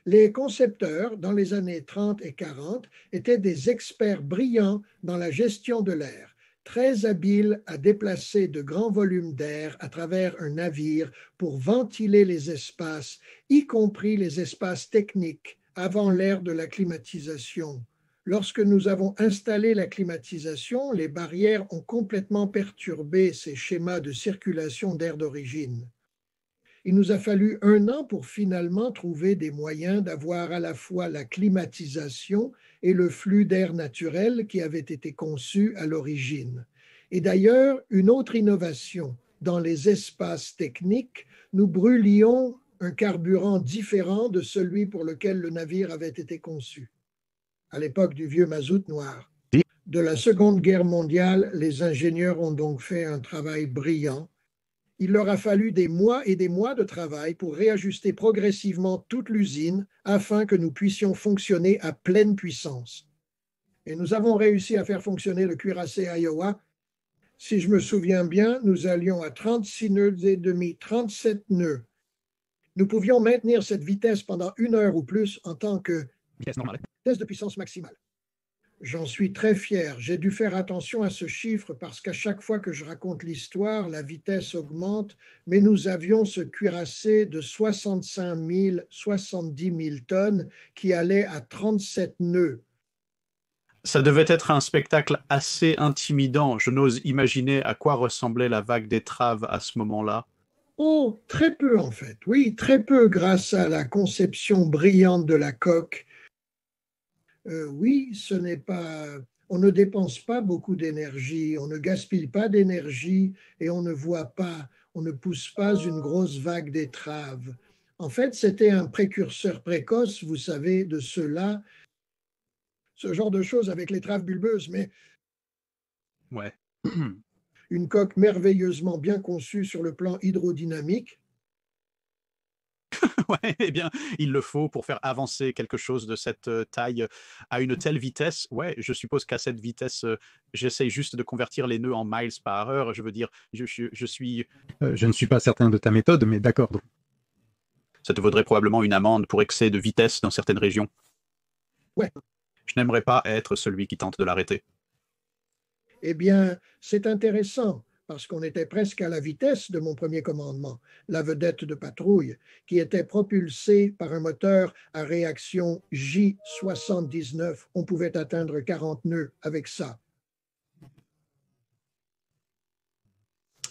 Les concepteurs, dans les années 30 et 40, étaient des experts brillants dans la gestion de l'air, très habiles à déplacer de grands volumes d'air à travers un navire pour ventiler les espaces, y compris les espaces techniques, avant l'ère de la climatisation. Lorsque nous avons installé la climatisation, les barrières ont complètement perturbé ces schémas de circulation d'air d'origine. Il nous a fallu 1 an pour finalement trouver des moyens d'avoir à la fois la climatisation et le flux d'air naturel qui avait été conçu à l'origine. Et d'ailleurs, une autre innovation, dans les espaces techniques, nous brûlions un carburant différent de celui pour lequel le navire avait été conçu, à l'époque du vieux mazout noir. De la Seconde Guerre mondiale, les ingénieurs ont donc fait un travail brillant. Il leur a fallu des mois et des mois de travail pour réajuster progressivement toute l'usine afin que nous puissions fonctionner à pleine puissance. Et nous avons réussi à faire fonctionner le cuirassé Iowa. Si je me souviens bien, nous allions à 36 nœuds et demi, 37 nœuds. Nous pouvions maintenir cette vitesse pendant 1 heure ou plus en tant que vitesse de puissance maximale. J'en suis très fier. J'ai dû faire attention à ce chiffre parce qu'à chaque fois que je raconte l'histoire, la vitesse augmente, mais nous avions ce cuirassé de 65 000, 70 000 tonnes qui allait à 37 nœuds. Ça devait être un spectacle assez intimidant. Je n'ose imaginer à quoi ressemblait la vague d'étrave à ce moment-là. Oh, très peu en fait. Oui, très peu grâce à la conception brillante de la coque. Oui, ce n'est pas, on ne dépense pas beaucoup d'énergie, on ne gaspille pas d'énergie et on ne voit pas, on ne pousse pas une grosse vague d'étrave. En fait, c'était un précurseur précoce, vous savez, de cela, ce genre de choses avec l'étrave bulbeuse, mais Ouais. une coque merveilleusement bien conçue sur le plan hydrodynamique. Ouais, eh bien, il le faut pour faire avancer quelque chose de cette taille à une telle vitesse. Ouais, je suppose qu'à cette vitesse, j'essaye juste de convertir les nœuds en miles par heure. Je veux dire, je suis. Je ne suis pas certain de ta méthode, mais d'accord. Ça te vaudrait probablement une amende pour excès de vitesse dans certaines régions. Ouais. Je n'aimerais pas être celui qui tente de l'arrêter. Eh bien, c'est intéressant parce qu'on était presque à la vitesse de mon premier commandement, la vedette de patrouille, qui était propulsée par un moteur à réaction J79. On pouvait atteindre 40 nœuds avec ça.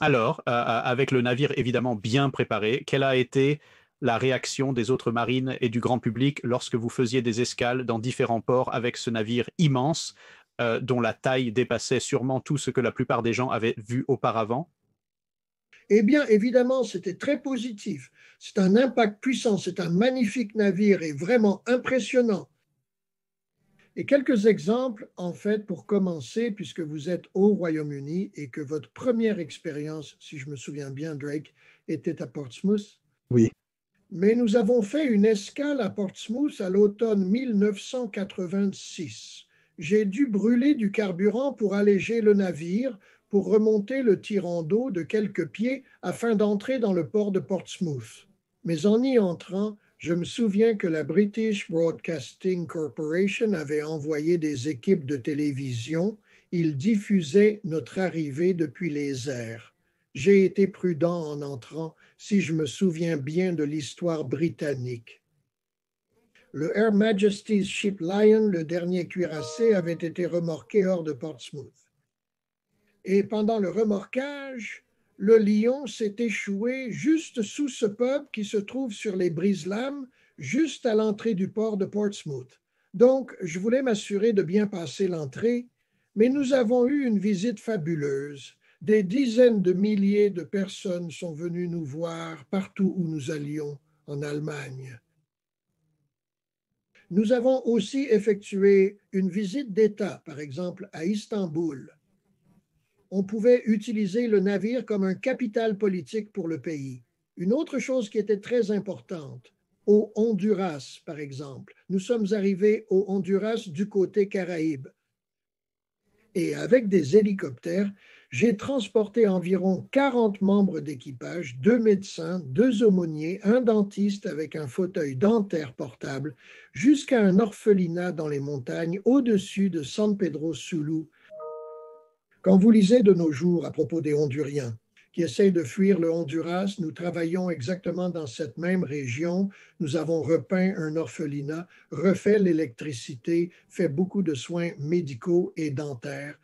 Alors, avec le navire évidemment bien préparé, quelle a été la réaction des autres marines et du grand public lorsque vous faisiez des escales dans différents ports avec ce navire immense dont la taille dépassait sûrement tout ce que la plupart des gens avaient vu auparavant? Eh bien, évidemment, c'était très positif. C'est un impact puissant, c'est un magnifique navire et vraiment impressionnant. Et quelques exemples, en fait, pour commencer, puisque vous êtes au Royaume-Uni et que votre première expérience, si je me souviens bien, Drake, était à Portsmouth. Oui. Mais nous avons fait une escale à Portsmouth à l'automne 1986. J'ai dû brûler du carburant pour alléger le navire, pour remonter le tirant d'eau de quelques pieds afin d'entrer dans le port de Portsmouth. Mais en y entrant, Je me souviens que la British Broadcasting Corporation avait envoyé des équipes de télévision. Ils diffusaient notre arrivée depuis les airs. J'ai été prudent en entrant, si je me souviens bien de l'histoire britannique. Le Her Majesty's Ship Lion, le dernier cuirassé, avait été remorqué hors de Portsmouth. Et pendant le remorquage, le Lion s'est échoué juste sous ce pub qui se trouve sur les brise-lames, juste à l'entrée du port de Portsmouth. Donc, je voulais m'assurer de bien passer l'entrée, mais nous avons eu une visite fabuleuse. Des dizaines de milliers de personnes sont venues nous voir partout où nous allions en Allemagne. Nous avons aussi effectué une visite d'État, par exemple à Istanbul. On pouvait utiliser le navire comme un capital politique pour le pays. Une autre chose qui était très importante, au Honduras, par exemple. Nous sommes arrivés au Honduras du côté Caraïbe. Et avec des hélicoptères, j'ai transporté environ 40 membres d'équipage, 2 médecins, 2 aumôniers, un dentiste avec un fauteuil dentaire portable, jusqu'à un orphelinat dans les montagnes au-dessus de San Pedro Sulu. Quand vous lisez de nos jours à propos des Honduriens qui essayent de fuir le Honduras, nous travaillons exactement dans cette même région. Nous avons repeint un orphelinat, refait l'électricité, fait beaucoup de soins médicaux et dentaires.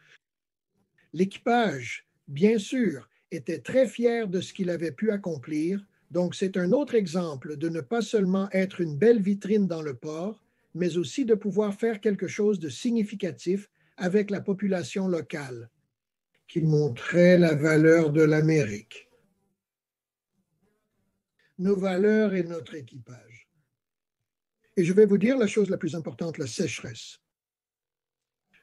L'équipage, bien sûr, était très fier de ce qu'il avait pu accomplir. Donc, c'est un autre exemple de ne pas seulement être une belle vitrine dans le port, mais aussi de pouvoir faire quelque chose de significatif avec la population locale, qui montrait la valeur de l'Amérique. Nos valeurs et notre équipage. Et je vais vous dire la chose la plus importante, la sécheresse.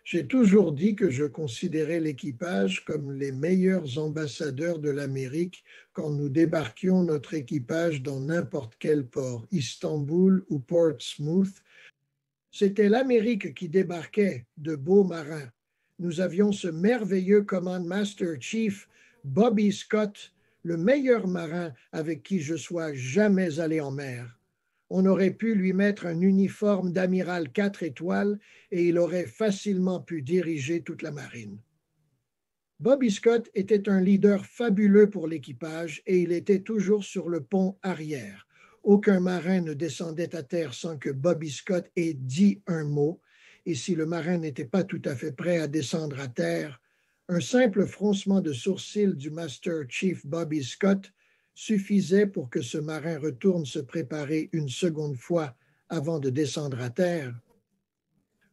J'ai toujours dit que je considérais l'équipage comme les meilleurs ambassadeurs de l'Amérique quand nous débarquions notre équipage dans n'importe quel port, Istanbul ou Portsmouth. C'était l'Amérique qui débarquait de beaux marins. Nous avions ce merveilleux Command Master Chief, Bobby Scott, le meilleur marin avec qui je sois jamais allé en mer. On aurait pu lui mettre un uniforme d'amiral 4 étoiles et il aurait facilement pu diriger toute la marine. Bobby Scott était un leader fabuleux pour l'équipage et il était toujours sur le pont arrière. Aucun marin ne descendait à terre sans que Bobby Scott ait dit un mot. Et si le marin n'était pas tout à fait prêt à descendre à terre, un simple froncement de sourcils du Master Chief Bobby Scott suffisait pour que ce marin retourne se préparer une seconde fois avant de descendre à terre.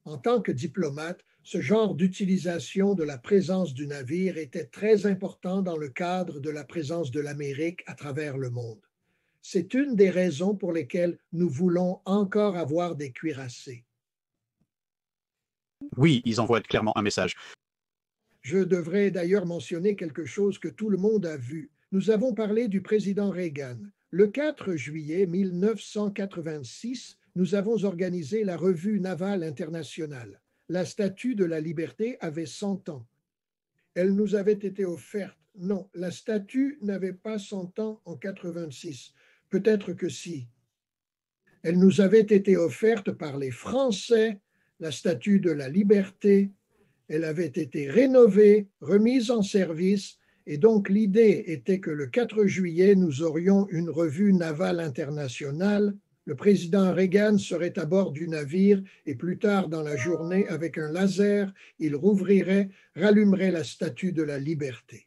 En tant que diplomate, ce genre d'utilisation de la présence du navire était très important dans le cadre de la présence de l'Amérique à travers le monde. C'est une des raisons pour lesquelles nous voulons encore avoir des cuirassés. Oui, ils envoient clairement un message. Je devrais d'ailleurs mentionner quelque chose que tout le monde a vu. Nous avons parlé du président Reagan. Le 4 juillet 1986, nous avons organisé la Revue navale internationale. La Statue de la Liberté avait 100 ans. Elle nous avait été offerte. Non, la statue n'avait pas 100 ans en 86. Peut-être que si. Elle nous avait été offerte par les Français, la Statue de la Liberté. Elle avait été rénovée, remise en service, et donc l'idée était que le 4 juillet, nous aurions une revue navale internationale. Le président Reagan serait à bord du navire et plus tard dans la journée, avec un laser, il rouvrirait, rallumerait la Statue de la Liberté.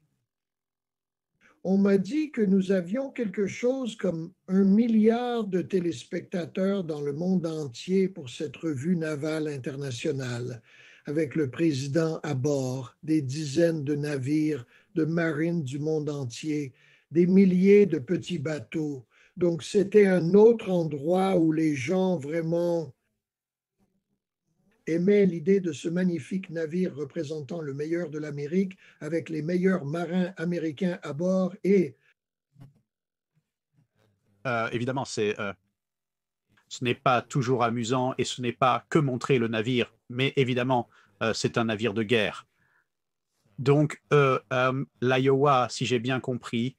On m'a dit que nous avions quelque chose comme 1 milliard de téléspectateurs dans le monde entier pour cette revue navale internationale, avec le président à bord, des dizaines de navires de marines du monde entier, des milliers de petits bateaux. Donc c'était un autre endroit où les gens vraiment aimaient l'idée de ce magnifique navire représentant le meilleur de l'Amérique avec les meilleurs marins américains à bord et Évidemment, ce n'est pas toujours amusant et ce n'est pas que montrer le navire, mais évidemment, c'est un navire de guerre. Donc, l'Iowa, si j'ai bien compris,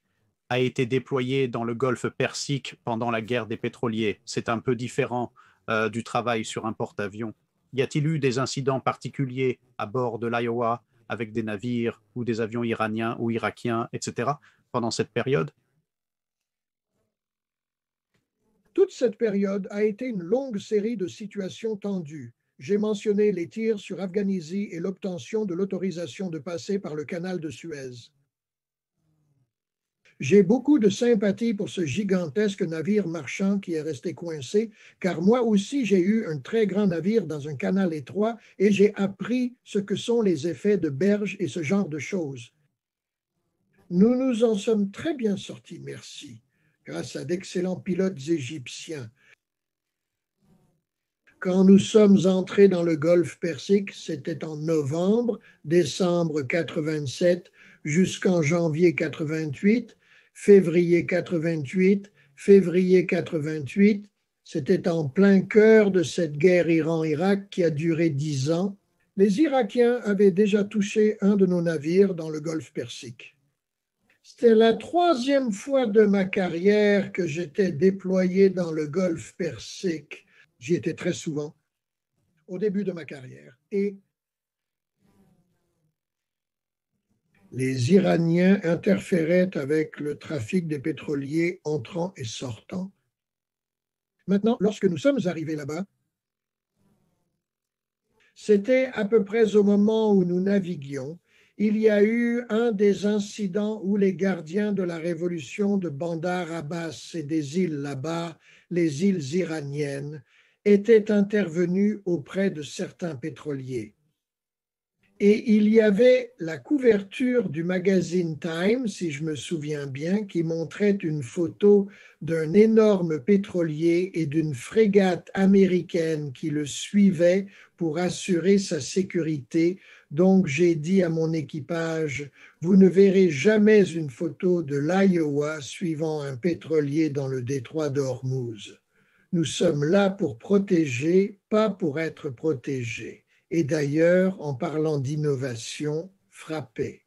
a été déployé dans le golfe Persique pendant la guerre des pétroliers. C'est un peu différent du travail sur un porte-avions. Y a-t-il eu des incidents particuliers à bord de l'Iowa avec des navires ou des avions iraniens ou irakiens, etc., pendant cette période? Toute cette période a été une longue série de situations tendues. J'ai mentionné les tirs sur Afghanistan et l'obtention de l'autorisation de passer par le canal de Suez. J'ai beaucoup de sympathie pour ce gigantesque navire marchand qui est resté coincé, car moi aussi j'ai eu un très grand navire dans un canal étroit et j'ai appris ce que sont les effets de berge et ce genre de choses. Nous nous en sommes très bien sortis, merci, grâce à d'excellents pilotes égyptiens. Quand nous sommes entrés dans le golfe Persique, c'était en novembre, décembre 87, jusqu'en janvier 88, février 88, février 88. C'était en plein cœur de cette guerre Iran-Irak qui a duré 10 ans. Les Irakiens avaient déjà touché un de nos navires dans le golfe Persique. C'était la troisième fois de ma carrière que j'étais déployé dans le golfe Persique. J'y étais très souvent au début de ma carrière. Et les Iraniens interféraient avec le trafic des pétroliers entrant et sortant. Maintenant, lorsque nous sommes arrivés là-bas, c'était à peu près au moment où nous naviguions. Il y a eu un des incidents où les gardiens de la révolution de Bandar Abbas et des îles là-bas, les îles iraniennes, étaient intervenus auprès de certains pétroliers. Et il y avait la couverture du magazine Time, si je me souviens bien, qui montrait une photo d'un énorme pétrolier et d'une frégate américaine qui le suivait pour assurer sa sécurité. Donc j'ai dit à mon équipage, vous ne verrez jamais une photo de l'Iowa suivant un pétrolier dans le détroit d'Ormuz. Nous sommes là pour protéger, pas pour être protégés. Et d'ailleurs, en parlant d'innovation, frappé.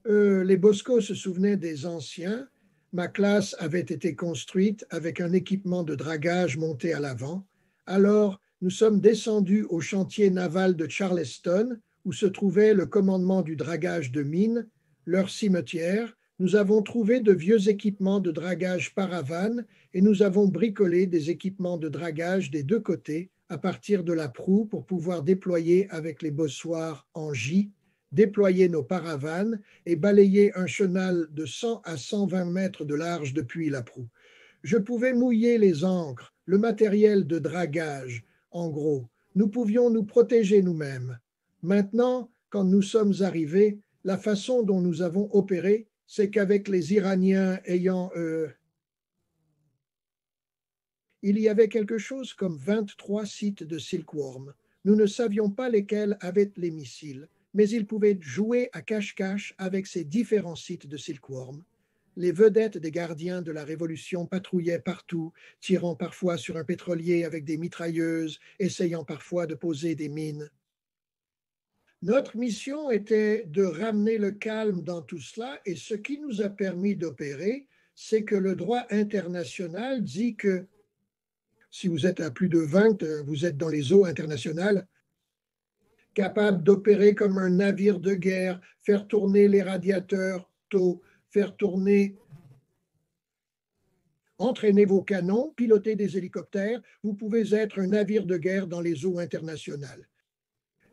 Les Bosco se souvenaient des anciens. Ma classe avait été construite avec un équipement de dragage monté à l'avant. Alors, nous sommes descendus au chantier naval de Charleston, où se trouvait le commandement du dragage de mines, leur cimetière. Nous avons trouvé de vieux équipements de dragage paravane et nous avons bricolé des équipements de dragage des deux côtés à partir de la proue pour pouvoir déployer avec les bossoirs en J, déployer nos paravanes et balayer un chenal de 100 à 120 mètres de large depuis la proue. Je pouvais mouiller les ancres, le matériel de dragage, en gros. Nous pouvions nous protéger nous-mêmes. Maintenant, quand nous sommes arrivés, la façon dont nous avons opéré, c'est qu'avec les Iraniens ayant il y avait quelque chose comme 23 sites de Silkworm. Nous ne savions pas lesquels avaient les missiles, mais ils pouvaient jouer à cache-cache avec ces différents sites de Silkworm. Les vedettes des gardiens de la Révolution patrouillaient partout, tirant parfois sur un pétrolier avec des mitrailleuses, essayant parfois de poser des mines. Notre mission était de ramener le calme dans tout cela, et ce qui nous a permis d'opérer, c'est que le droit international dit que si vous êtes à plus de 20, vous êtes dans les eaux internationales, capable d'opérer comme un navire de guerre, faire tourner les radiateurs tôt, faire tourner, entraîner vos canons, piloter des hélicoptères, vous pouvez être un navire de guerre dans les eaux internationales.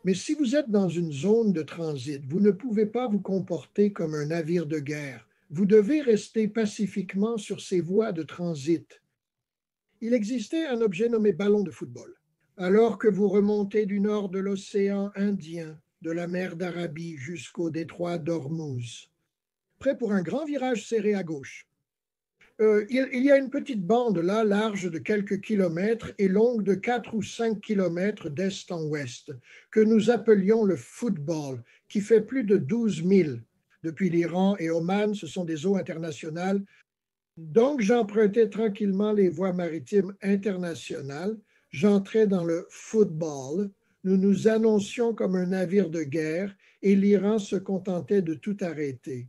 Mais si vous êtes dans une zone de transit, vous ne pouvez pas vous comporter comme un navire de guerre. Vous devez rester pacifiquement sur ces voies de transit. Il existait un objet nommé ballon de football. Alors que vous remontez du nord de l'océan Indien, de la mer d'Arabie jusqu'au détroit d'Ormuz, prêt pour un grand virage serré à gauche. Il y a une petite bande là, large de quelques kilomètres et longue de 4 ou 5 kilomètres d'est en ouest, que nous appelions le football, qui fait plus de 12 000. Depuis l'Iran et Oman, ce sont des eaux internationales. Donc, j'empruntais tranquillement les voies maritimes internationales. J'entrais dans le football. Nous nous annoncions comme un navire de guerre et l'Iran se contentait de tout arrêter.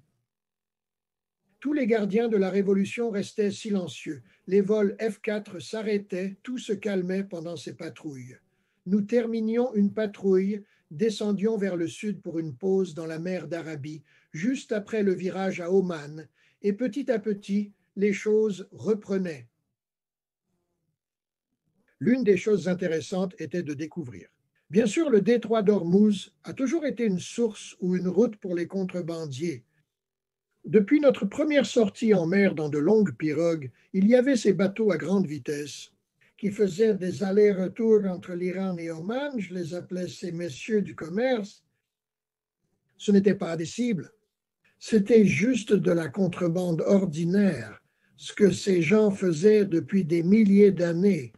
Tous les gardiens de la Révolution restaient silencieux. Les vols F-4 s'arrêtaient, tout se calmait pendant ces patrouilles. Nous terminions une patrouille, descendions vers le sud pour une pause dans la mer d'Arabie, juste après le virage à Oman, et petit à petit, les choses reprenaient. L'une des choses intéressantes était de découvrir. Bien sûr, le détroit d'Ormuz a toujours été une source ou une route pour les contrebandiers. Depuis notre première sortie en mer dans de longues pirogues, il y avait ces bateaux à grande vitesse qui faisaient des allers-retours entre l'Iran et Oman. Je les appelais ces messieurs du commerce. Ce n'était pas des cibles. C'était juste de la contrebande ordinaire, ce que ces gens faisaient depuis des milliers d'années,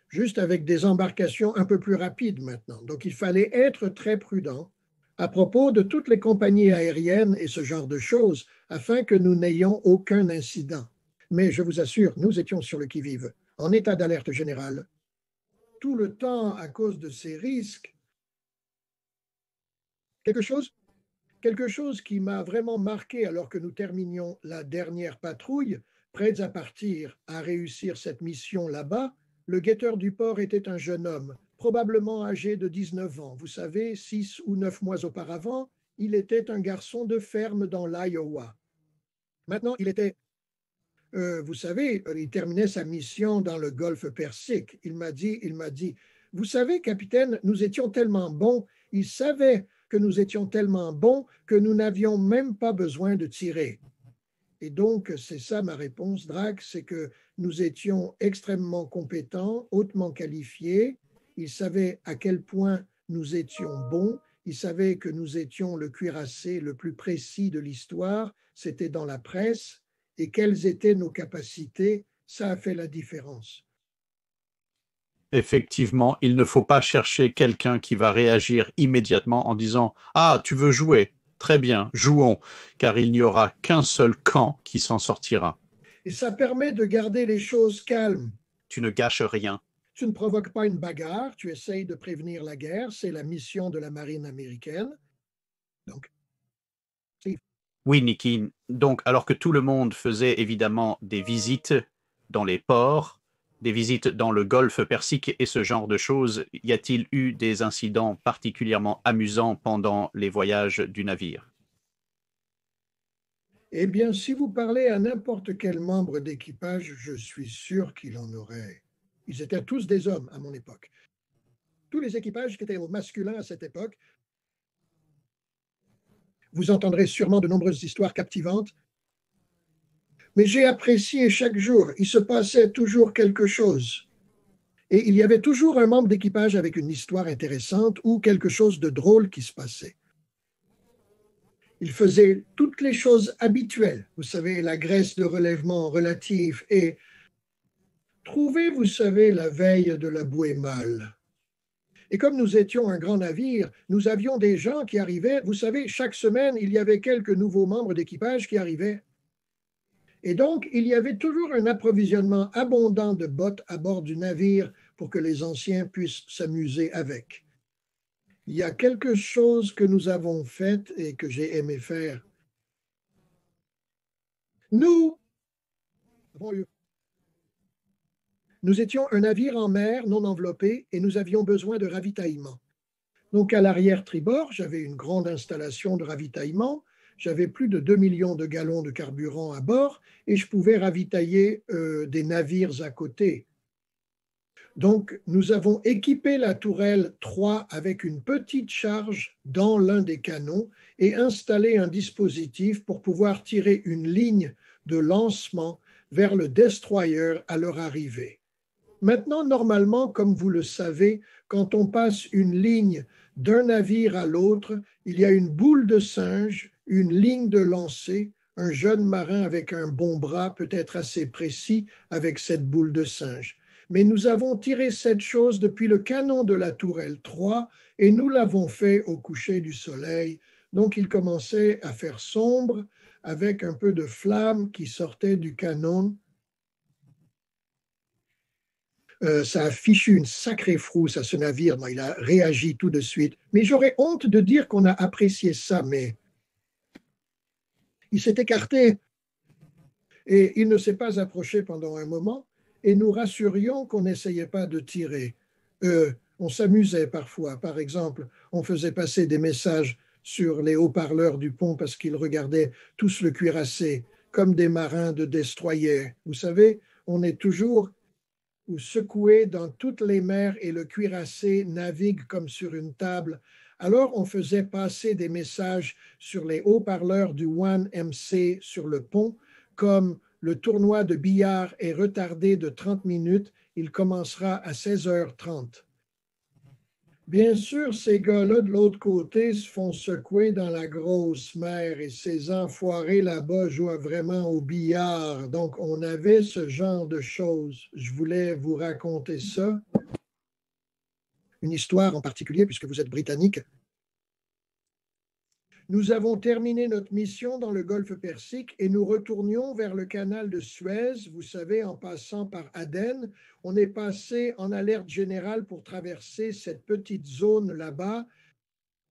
juste avec des embarcations un peu plus rapides maintenant. Donc il fallait être très prudent à propos de toutes les compagnies aériennes et ce genre de choses, afin que nous n'ayons aucun incident. Mais je vous assure, nous étions sur le qui-vive, en état d'alerte générale, tout le temps à cause de ces risques. Quelque chose qui m'a vraiment marqué alors que nous terminions la dernière patrouille, prêts à partir à réussir cette mission là-bas, le guetteur du port était un jeune homme, probablement âgé de 19 ans. Vous savez, 6 ou 9 mois auparavant, il était un garçon de ferme dans l'Iowa. Maintenant, vous savez, il terminait sa mission dans le golfe Persique. Il m'a dit, vous savez, capitaine, nous étions tellement bons, il savait que nous étions tellement bons que nous n'avions même pas besoin de tirer. Et donc, c'est ça ma réponse, Drac, c'est que nous étions extrêmement compétents, hautement qualifiés. Il savait à quel point nous étions bons. Il savait que nous étions le cuirassé le plus précis de l'histoire. C'était dans la presse. Et quelles étaient nos capacités, ça a fait la différence. Effectivement, il ne faut pas chercher quelqu'un qui va réagir immédiatement en disant « Ah, tu veux jouer? Très bien, jouons », car il n'y aura qu'un seul camp qui s'en sortira. Et ça permet de garder les choses calmes. Tu ne gâches rien. Tu ne provoques pas une bagarre, tu essayes de prévenir la guerre, c'est la mission de la marine américaine. Donc, oui, Niki. Donc, alors que tout le monde faisait évidemment des visites dans les ports, des visites dans le golfe Persique et ce genre de choses, y a-t-il eu des incidents particulièrement amusants pendant les voyages du navire? Eh bien, si vous parlez à n'importe quel membre d'équipage, je suis sûr qu'il en aurait. Ils étaient tous des hommes à mon époque. Tous les équipages qui étaient masculins à cette époque, vous entendrez sûrement de nombreuses histoires captivantes. Mais j'ai apprécié chaque jour. Il se passait toujours quelque chose. Et il y avait toujours un membre d'équipage avec une histoire intéressante ou quelque chose de drôle qui se passait. Il faisait toutes les choses habituelles. Vous savez, la graisse de relèvement relatif et trouver, vous savez, la veille de la bouée mâle. Et comme nous étions un grand navire, nous avions des gens qui arrivaient. Vous savez, chaque semaine, il y avait quelques nouveaux membres d'équipage qui arrivaient. Et donc, il y avait toujours un approvisionnement abondant de bottes à bord du navire pour que les anciens puissent s'amuser avec. Il y a quelque chose que nous avons fait et que j'ai aimé faire. Nous étions un navire en mer non enveloppé et nous avions besoin de ravitaillement. Donc, à l'arrière-tribord, j'avais une grande installation de ravitaillement. J'avais plus de 2 millions de gallons de carburant à bord et je pouvais ravitailler des navires à côté. Donc, nous avons équipé la tourelle 3 avec une petite charge dans l'un des canons et installé un dispositif pour pouvoir tirer une ligne de lancement vers le destroyer à leur arrivée. Maintenant, normalement, comme vous le savez, quand on passe une ligne d'un navire à l'autre, il y a une boule de singe, une ligne de lancer. Un jeune marin avec un bon bras peut être assez précis avec cette boule de singe. Mais nous avons tiré cette chose depuis le canon de la tourelle 3 et nous l'avons fait au coucher du soleil. Donc il commençait à faire sombre avec un peu de flamme qui sortait du canon. Ça a fichu une sacrée frousse à ce navire. Non, il a réagi tout de suite. Mais j'aurais honte de dire qu'on a apprécié ça, mais il s'est écarté Et il ne s'est pas approché pendant un moment, et nous rassurions qu'on n'essayait pas de tirer. On s'amusait parfois. Par exemple, on faisait passer des messages sur les haut-parleurs du pont parce qu'ils regardaient tous le cuirassé, comme des marins de destroyer. Vous savez, on est toujours secoué dans toutes les mers et le cuirassé navigue comme sur une table. Alors on faisait passer des messages sur les haut-parleurs du 1MC sur le pont, comme le tournoi de billard est retardé de 30 minutes, il commencera à 16h30. Bien sûr, ces gars-là de l'autre côté se font secouer dans la grosse mer et ces enfoirés là-bas jouent vraiment au billard. Donc, on avait ce genre de choses. Je voulais vous raconter ça. Une histoire en particulier, puisque vous êtes britannique. Nous avons terminé notre mission dans le golfe Persique et nous retournions vers le canal de Suez. Vous savez, en passant par Aden, on est passé en alerte générale pour traverser cette petite zone là-bas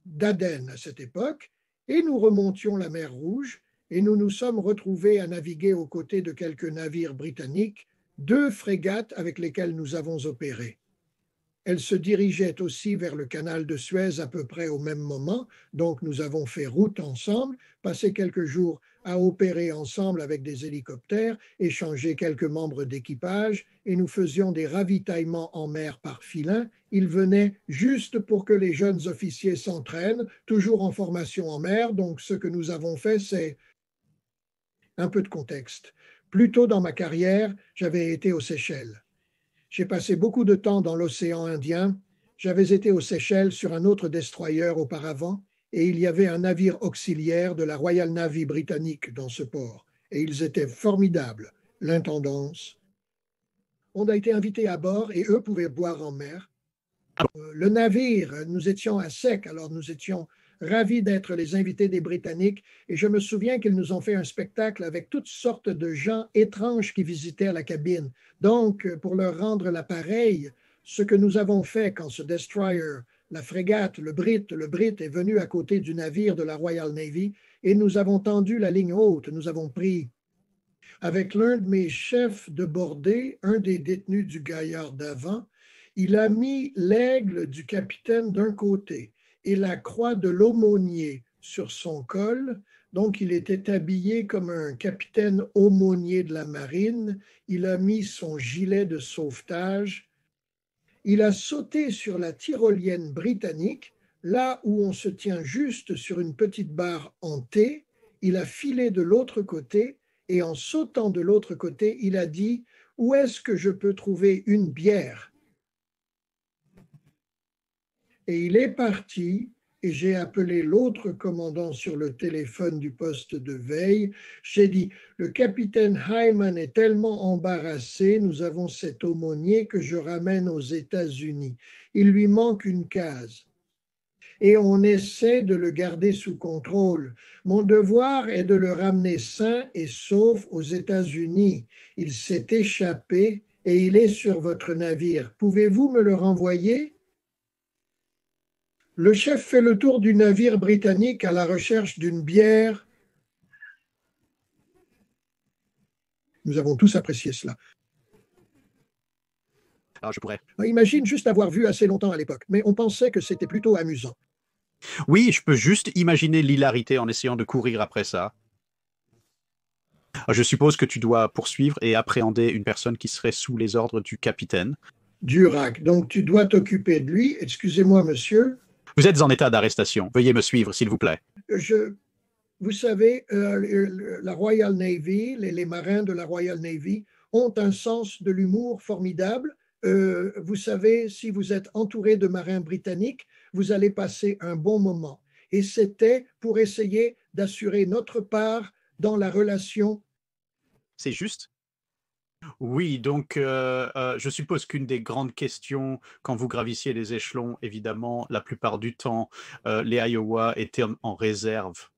d'Aden à cette époque, et nous remontions la mer Rouge, et nous nous sommes retrouvés à naviguer aux côtés de quelques navires britanniques, 2 frégates avec lesquelles nous avons opéré. Elles se dirigeaient aussi vers le canal de Suez à peu près au même moment, donc nous avons fait route ensemble, passé quelques jours à opérer ensemble avec des hélicoptères, échangé quelques membres d'équipage, et nous faisions des ravitaillements en mer par filin. Ils venaient juste pour que les jeunes officiers s'entraînent, toujours en formation en mer, donc ce que nous avons fait, c'est un peu de contexte. Plus tôt dans ma carrière, j'avais été aux Seychelles. J'ai passé beaucoup de temps dans l'océan Indien. J'avais été aux Seychelles sur un autre destroyer auparavant et il y avait un navire auxiliaire de la Royal Navy britannique dans ce port. Et ils étaient formidables, l'intendance. On a été invités à bord et eux pouvaient boire en mer. Le navire, nous étions à sec, alors nous étions ravis d'être les invités des Britanniques et je me souviens qu'ils nous ont fait un spectacle avec toutes sortes de gens étranges qui visitaient la cabine. Donc, pour leur rendre l'appareil, ce que nous avons fait quand ce destroyer, la frégate, le Brit est venu à côté du navire de la Royal Navy et nous avons tendu la ligne haute. Nous avons pris avec l'un de mes chefs de bordée, un des détenus du gaillard d'avant, il a mis l'aigle du capitaine d'un côté et la croix de l'aumônier sur son col. Donc, il était habillé comme un capitaine aumônier de la marine. Il a mis son gilet de sauvetage. Il a sauté sur la tyrolienne britannique, là où on se tient juste sur une petite barre en T. Il a filé de l'autre côté et en sautant de l'autre côté, il a dit « Où est-ce que je peux trouver une bière ?» Et il est parti et j'ai appelé l'autre commandant sur le téléphone du poste de veille. J'ai dit « Le capitaine Hyman est tellement embarrassé, nous avons cet aumônier que je ramène aux États-Unis. Il lui manque une case. » Et on essaie de le garder sous contrôle. Mon devoir est de le ramener sain et sauf aux États-Unis. Il s'est échappé et il est sur votre navire. Pouvez-vous me le renvoyer? Le chef fait le tour du navire britannique à la recherche d'une bière. Nous avons tous apprécié cela. Alors, je pourrais. Imagine juste avoir vu assez longtemps à l'époque, mais on pensait que c'était plutôt amusant. Oui, je peux juste imaginer l'hilarité en essayant de courir après ça. Je suppose que tu dois poursuivre et appréhender une personne qui serait sous les ordres du capitaine. Durac, donc tu dois t'occuper de lui. Excusez-moi, monsieur. Vous êtes en état d'arrestation. Veuillez me suivre, s'il vous plaît. Vous savez, la Royal Navy, les marins de la Royal Navy ont un sens de l'humour formidable. Vous savez, si vous êtes entouré de marins britanniques, vous allez passer un bon moment. Et c'était pour essayer d'assurer notre part dans la relation. C'est juste? Oui, donc je suppose qu'une des grandes questions quand vous gravissiez les échelons, évidemment, la plupart du temps, les Iowa étaient en réserve.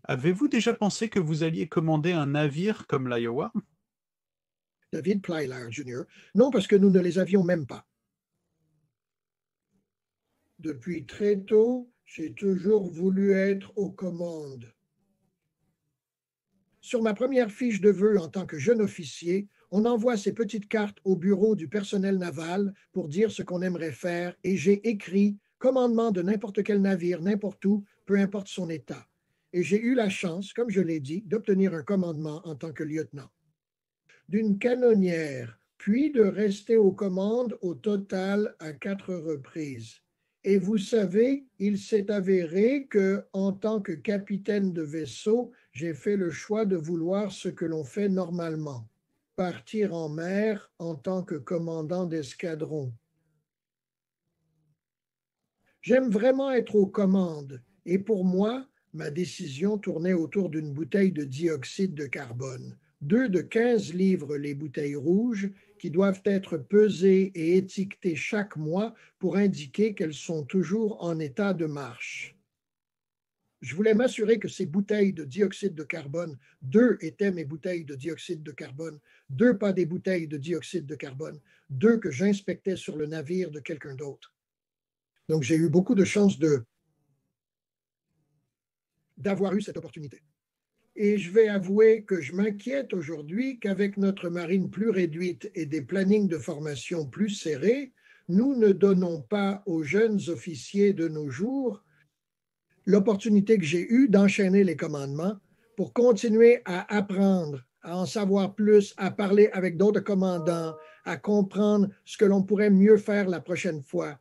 Avez-vous déjà pensé que vous alliez commander un navire comme l'Iowa? David Plyler Jr. Non, parce que nous ne les avions même pas. Depuis très tôt, j'ai toujours voulu être aux commandes. Sur ma première fiche de vœux en tant que jeune officier, on envoie ces petites cartes au bureau du personnel naval pour dire ce qu'on aimerait faire et j'ai écrit commandement de n'importe quel navire, n'importe où, peu importe son état. Et j'ai eu la chance, comme je l'ai dit, d'obtenir un commandement en tant que lieutenant. D'une canonnière, puis de rester aux commandes au total à 4 reprises. Et vous savez, il s'est avéré que, en tant que capitaine de vaisseau, j'ai fait le choix de vouloir ce que l'on fait normalement, partir en mer en tant que commandant d'escadron. J'aime vraiment être aux commandes et pour moi, ma décision tournait autour d'une bouteille de dioxyde de carbone. 2 de 15 livres les bouteilles rouges qui doivent être pesées et étiquetées chaque mois pour indiquer qu'elles sont toujours en état de marche. Je voulais m'assurer que ces bouteilles de dioxyde de carbone, 2 étaient mes bouteilles de dioxyde de carbone, 2 pas des bouteilles de dioxyde de carbone, 2 que j'inspectais sur le navire de quelqu'un d'autre. Donc j'ai eu beaucoup de chance d'avoir eu cette opportunité. Et je vais avouer que je m'inquiète aujourd'hui qu'avec notre marine plus réduite et des plannings de formation plus serrés, nous ne donnons pas aux jeunes officiers de nos jours l'opportunité que j'ai eue d'enchaîner les commandements pour continuer à apprendre, à en savoir plus, à parler avec d'autres commandants, à comprendre ce que l'on pourrait mieux faire la prochaine fois.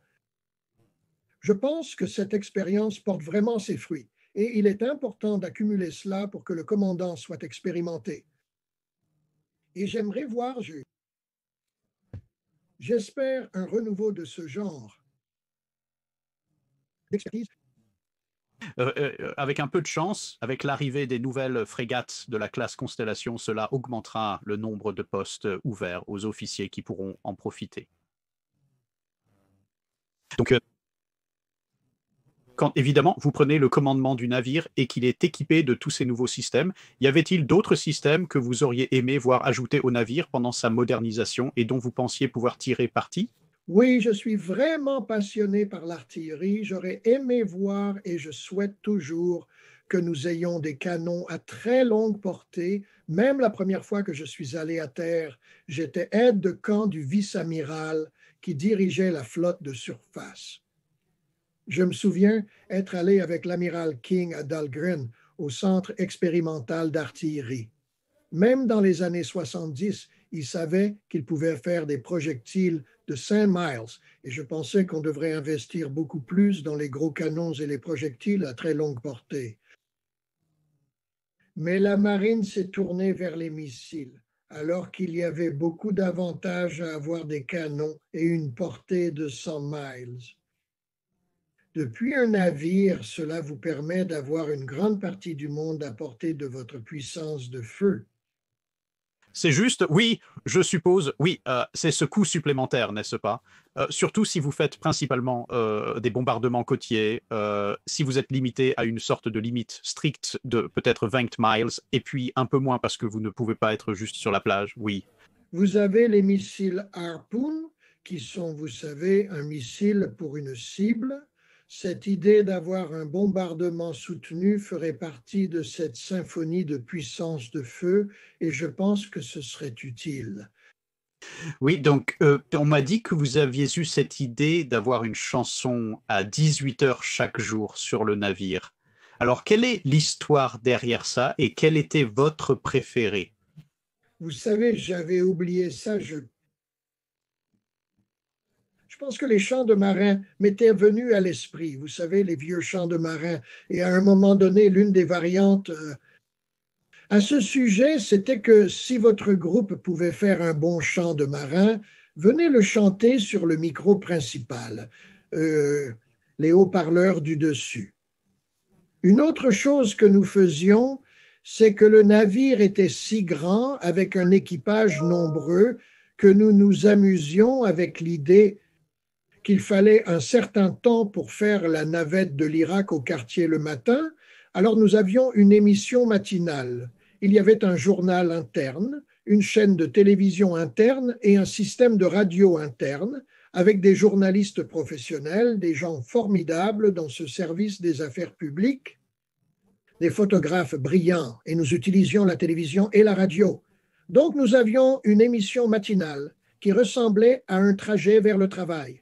Je pense que cette expérience porte vraiment ses fruits. Et il est important d'accumuler cela pour que le commandant soit expérimenté. Et j'aimerais voir, j'espère, un renouveau de ce genre d'expertise. Avec un peu de chance, avec l'arrivée des nouvelles frégates de la classe Constellation, cela augmentera le nombre de postes ouverts aux officiers qui pourront en profiter. Donc, quand évidemment vous prenez le commandement du navire et qu'il est équipé de tous ces nouveaux systèmes, y avait-il d'autres systèmes que vous auriez aimé voir ajoutés au navire pendant sa modernisation et dont vous pensiez pouvoir tirer parti? Oui, je suis vraiment passionné par l'artillerie. J'aurais aimé voir et je souhaite toujours que nous ayons des canons à très longue portée. Même la première fois que je suis allé à terre, j'étais aide de camp du vice-amiral qui dirigeait la flotte de surface. Je me souviens être allé avec l'amiral King à Dahlgren, au centre expérimental d'artillerie. Même dans les années 70, il savait qu'il pouvait faire des projectiles de 5 miles et je pensais qu'on devrait investir beaucoup plus dans les gros canons et les projectiles à très longue portée. Mais la marine s'est tournée vers les missiles, alors qu'il y avait beaucoup d'avantages à avoir des canons et une portée de 100 miles. Depuis un navire, cela vous permet d'avoir une grande partie du monde à portée de votre puissance de feu. C'est juste, oui, je suppose, oui, c'est ce coût supplémentaire, n'est-ce pas? Surtout si vous faites principalement des bombardements côtiers, si vous êtes limité à une sorte de limite stricte de peut-être 20 miles, et puis un peu moins parce que vous ne pouvez pas être juste sur la plage, oui. Vous avez les missiles Harpoon, qui sont, vous savez, un missile pour une cible. Cette idée d'avoir un bombardement soutenu ferait partie de cette symphonie de puissance de feu et je pense que ce serait utile. Oui, donc on m'a dit que vous aviez eu cette idée d'avoir une chanson à 18 heures chaque jour sur le navire. Alors, quelle est l'histoire derrière ça et quel était votre préféré? Vous savez, j'avais oublié ça. Je pense que les chants de marins m'étaient venus à l'esprit. Vous savez, les vieux chants de marins. Et à un moment donné, l'une des variantes à ce sujet, c'était que si votre groupe pouvait faire un bon chant de marin, venez le chanter sur le micro principal, les haut-parleurs du dessus. Une autre chose que nous faisions, c'est que le navire était si grand, avec un équipage nombreux, que nous nous amusions avec l'idée qu'il fallait un certain temps pour faire la navette de l'Irak au quartier le matin. Alors nous avions une émission matinale. Il y avait un journal interne, une chaîne de télévision interne et un système de radio interne avec des journalistes professionnels, des gens formidables dans ce service des affaires publiques, des photographes brillants et nous utilisions la télévision et la radio. Donc nous avions une émission matinale qui ressemblait à un trajet vers le travail.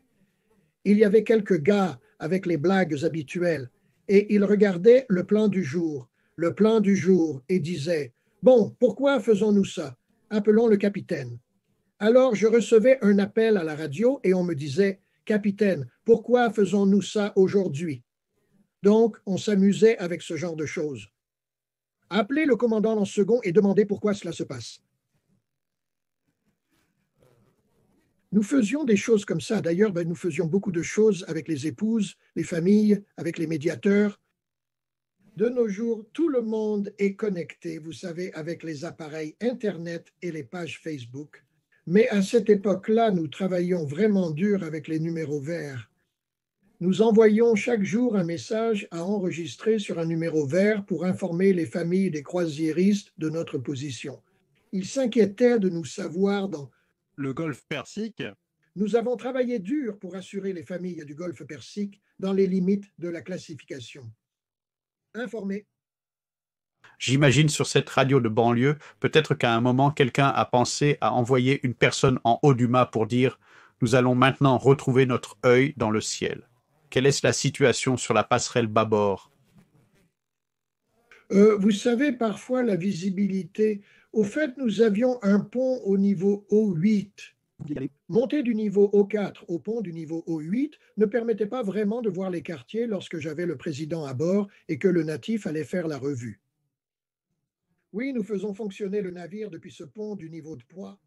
Il y avait quelques gars avec les blagues habituelles et ils regardaient le plan du jour, et disaient « Bon, pourquoi faisons-nous ça? Appelons le capitaine. » Alors je recevais un appel à la radio et on me disait « Capitaine, pourquoi faisons-nous ça aujourd'hui? » Donc on s'amusait avec ce genre de choses. Appelez le commandant en second et demandez pourquoi cela se passe. Nous faisions des choses comme ça. D'ailleurs, nous faisions beaucoup de choses avec les épouses, les familles, avec les médiateurs. De nos jours, tout le monde est connecté, vous savez, avec les appareils Internet et les pages Facebook. Mais à cette époque-là, nous travaillions vraiment dur avec les numéros verts. Nous envoyions chaque jour un message à enregistrer sur un numéro vert pour informer les familles des croisiéristes de notre position. Ils s'inquiétaient de nous savoir dans le golfe Persique. Nous avons travaillé dur pour assurer les familles du golfe Persique dans les limites de la classification. Informé. J'imagine sur cette radio de banlieue, peut-être qu'à un moment, quelqu'un a pensé à envoyer une personne en haut du mât pour dire « Nous allons maintenant retrouver notre œil dans le ciel ». Quelle est la situation sur la passerelle bâbord? Vous savez, parfois la visibilité... Au fait, nous avions un pont au niveau O8. Monter du niveau O4 au pont du niveau O8 ne permettait pas vraiment de voir les quartiers lorsque j'avais le président à bord et que le natif allait faire la revue. Oui, nous faisons fonctionner le navire depuis ce pont du niveau de poids.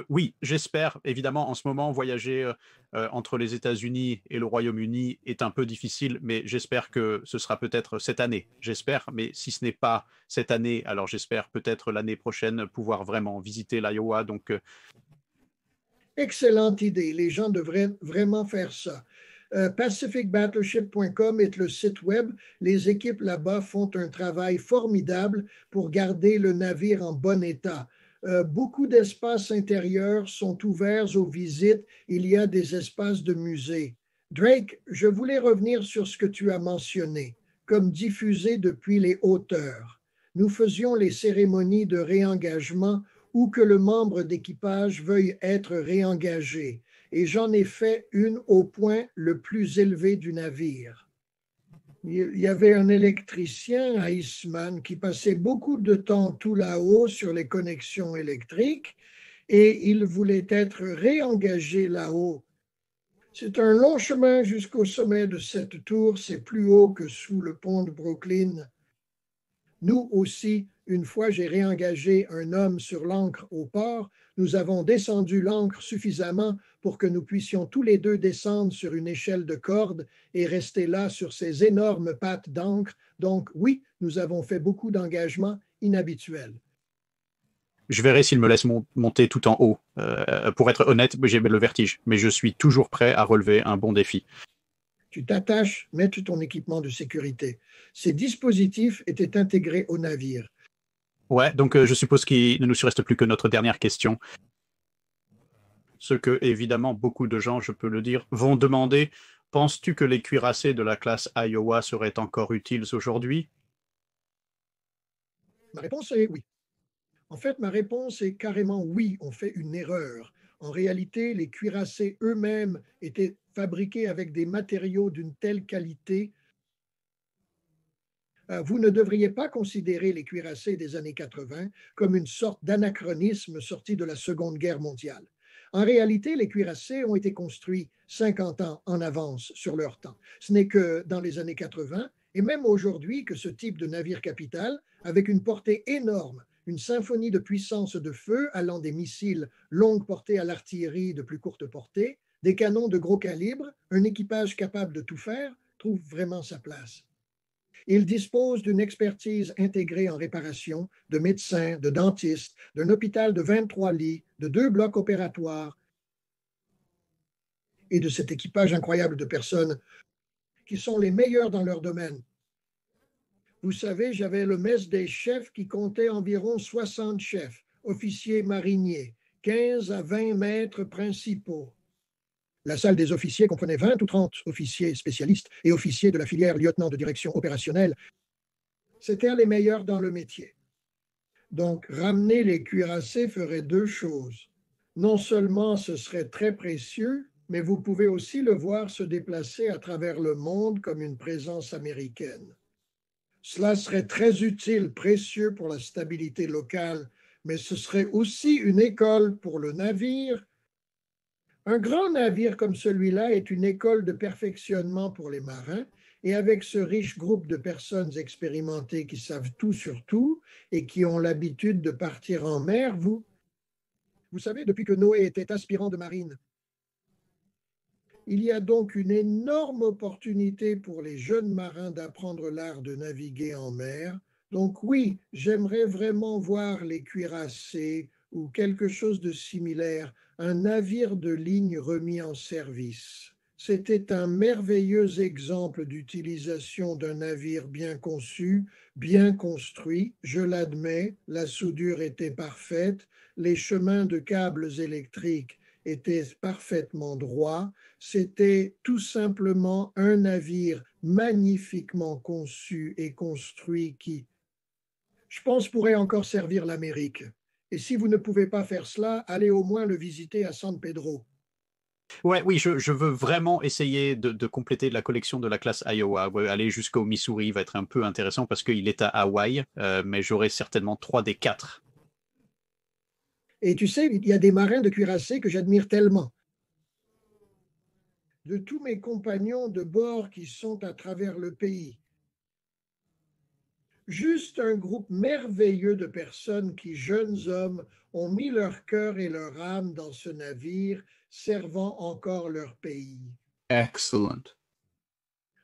Oui, j'espère. Évidemment, en ce moment, voyager entre les États-Unis et le Royaume-Uni est un peu difficile, mais j'espère que ce sera peut-être cette année. J'espère, mais si ce n'est pas cette année, alors j'espère peut-être l'année prochaine pouvoir vraiment visiter l'Iowa. Donc, excellente idée. Les gens devraient vraiment faire ça. Pacificbattleship.com est le site web. Les équipes là-bas font un travail formidable pour garder le navire en bon état. Beaucoup d'espaces intérieurs sont ouverts aux visites. Il y a des espaces de musée. Drake, je voulais revenir sur ce que tu as mentionné, comme diffusé depuis les hauteurs. Nous faisions les cérémonies de réengagement ou que le membre d'équipage veuille être réengagé, et j'en ai fait une au point le plus élevé du navire. Il y avait un électricien à Eastman qui passait beaucoup de temps tout là-haut sur les connexions électriques et il voulait être réengagé là-haut. C'est un long chemin jusqu'au sommet de cette tour, c'est plus haut que sous le pont de Brooklyn. Nous aussi, une fois j'ai réengagé un homme sur l'ancre au port, nous avons descendu l'ancre suffisamment pour que nous puissions tous les deux descendre sur une échelle de corde et rester là sur ces énormes pattes d'encre. Donc oui, nous avons fait beaucoup d'engagements inhabituels. Je verrai s'il me laisse monter tout en haut. Pour être honnête, j'ai le vertige, mais je suis toujours prêt à relever un bon défi. Tu t'attaches, mets ton équipement de sécurité. Ces dispositifs étaient intégrés au navire. Ouais, donc je suppose qu'il ne nous reste plus que notre dernière question. Ce que, évidemment, beaucoup de gens, je peux le dire, vont demander. Penses-tu que les cuirassés de la classe Iowa seraient encore utiles aujourd'hui? Ma réponse est oui. En fait, ma réponse est carrément oui, on fait une erreur. En réalité, les cuirassés eux-mêmes étaient fabriqués avec des matériaux d'une telle qualité. Vous ne devriez pas considérer les cuirassés des années 80 comme une sorte d'anachronisme sorti de la Seconde Guerre mondiale. En réalité, les cuirassés ont été construits 50 ans en avance sur leur temps. Ce n'est que dans les années 80 et même aujourd'hui que ce type de navire capital, avec une portée énorme, une symphonie de puissance de feu allant des missiles longue portée à l'artillerie de plus courte portée, des canons de gros calibre, un équipage capable de tout faire, trouve vraiment sa place. Il dispose d'une expertise intégrée en réparation, de médecins, de dentistes, d'un hôpital de 23 lits, de 2 blocs opératoires et de cet équipage incroyable de personnes qui sont les meilleurs dans leur domaine. Vous savez, j'avais le mess des chefs qui comptait environ 60 chefs, officiers mariniers, 15 à 20 maîtres principaux. La salle des officiers comprenait 20 ou 30 officiers spécialistes et officiers de la filière lieutenant de direction opérationnelle. C'étaient les meilleurs dans le métier. Donc, ramener les cuirassés ferait deux choses. Non seulement ce serait très précieux, mais vous pouvez aussi le voir se déplacer à travers le monde comme une présence américaine. Cela serait très utile, précieux pour la stabilité locale, mais ce serait aussi une école pour le navire. Un grand navire comme celui-là est une école de perfectionnement pour les marins, et avec ce riche groupe de personnes expérimentées qui savent tout sur tout et qui ont l'habitude de partir en mer, vous savez, depuis que Noé était aspirant de marine, il y a donc une énorme opportunité pour les jeunes marins d'apprendre l'art de naviguer en mer. Donc oui, j'aimerais vraiment voir les cuirassés ou quelque chose de similaire, un navire de ligne remis en service. C'était un merveilleux exemple d'utilisation d'un navire bien conçu, bien construit, je l'admets, la soudure était parfaite, les chemins de câbles électriques étaient parfaitement droits, c'était tout simplement un navire magnifiquement conçu et construit qui, je pense, pourrait encore servir l'Amérique. Et si vous ne pouvez pas faire cela, allez au moins le visiter à San Pedro. Ouais, oui, je veux vraiment essayer de compléter la collection de la classe Iowa. Ouais, aller jusqu'au Missouri va être un peu intéressant parce qu'il est à Hawaï, mais j'aurai certainement 3 des 4. Et tu sais, il y a des marins de cuirassés que j'admire tellement. De tous mes compagnons de bord qui sont à travers le pays, juste un groupe merveilleux de personnes qui, jeunes hommes, ont mis leur cœur et leur âme dans ce navire, servant encore leur pays. Excellent.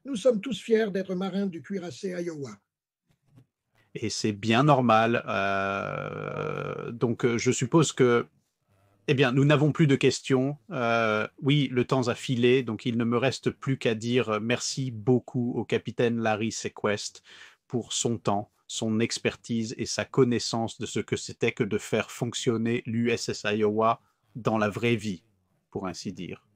Nous sommes tous fiers d'être marins du cuirassé Iowa. Et c'est bien normal. Donc, je suppose que, eh bien, nous n'avons plus de questions. Oui, le temps a filé, donc il ne me reste plus qu'à dire merci beaucoup au capitaine Larry Sequest pour son temps, son expertise et sa connaissance de ce que c'était que de faire fonctionner l'USS Iowa dans la vraie vie, pour ainsi dire.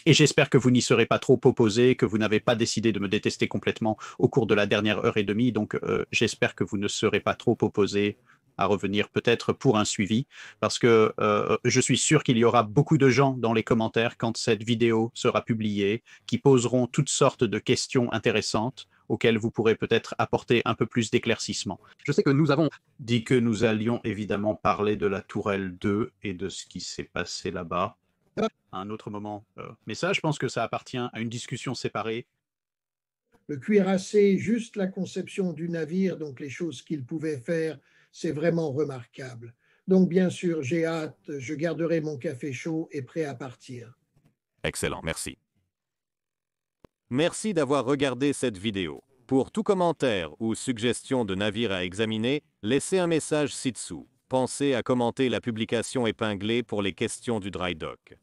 Et j'espère que vous n'y serez pas trop opposé, que vous n'avez pas décidé de me détester complètement au cours de la dernière heure et demie. Donc, j'espère que vous ne serez pas trop opposé à revenir peut-être pour un suivi, parce que je suis sûr qu'il y aura beaucoup de gens dans les commentaires quand cette vidéo sera publiée qui poseront toutes sortes de questions intéressantes auxquelles vous pourrez peut-être apporter un peu plus d'éclaircissement. Je sais que nous avons dit que nous allions évidemment parler de la Tourelle 2 et de ce qui s'est passé là-bas à un autre moment. Mais ça, je pense que ça appartient à une discussion séparée. Le cuirassé, juste la conception du navire, donc les choses qu'il pouvait faire, c'est vraiment remarquable. Donc bien sûr, j'ai hâte, je garderai mon café chaud et prêt à partir. Excellent, merci. Merci d'avoir regardé cette vidéo. Pour tout commentaire ou suggestion de navire à examiner, laissez un message ci-dessous. Pensez à commenter la publication épinglée pour les questions du dry dock.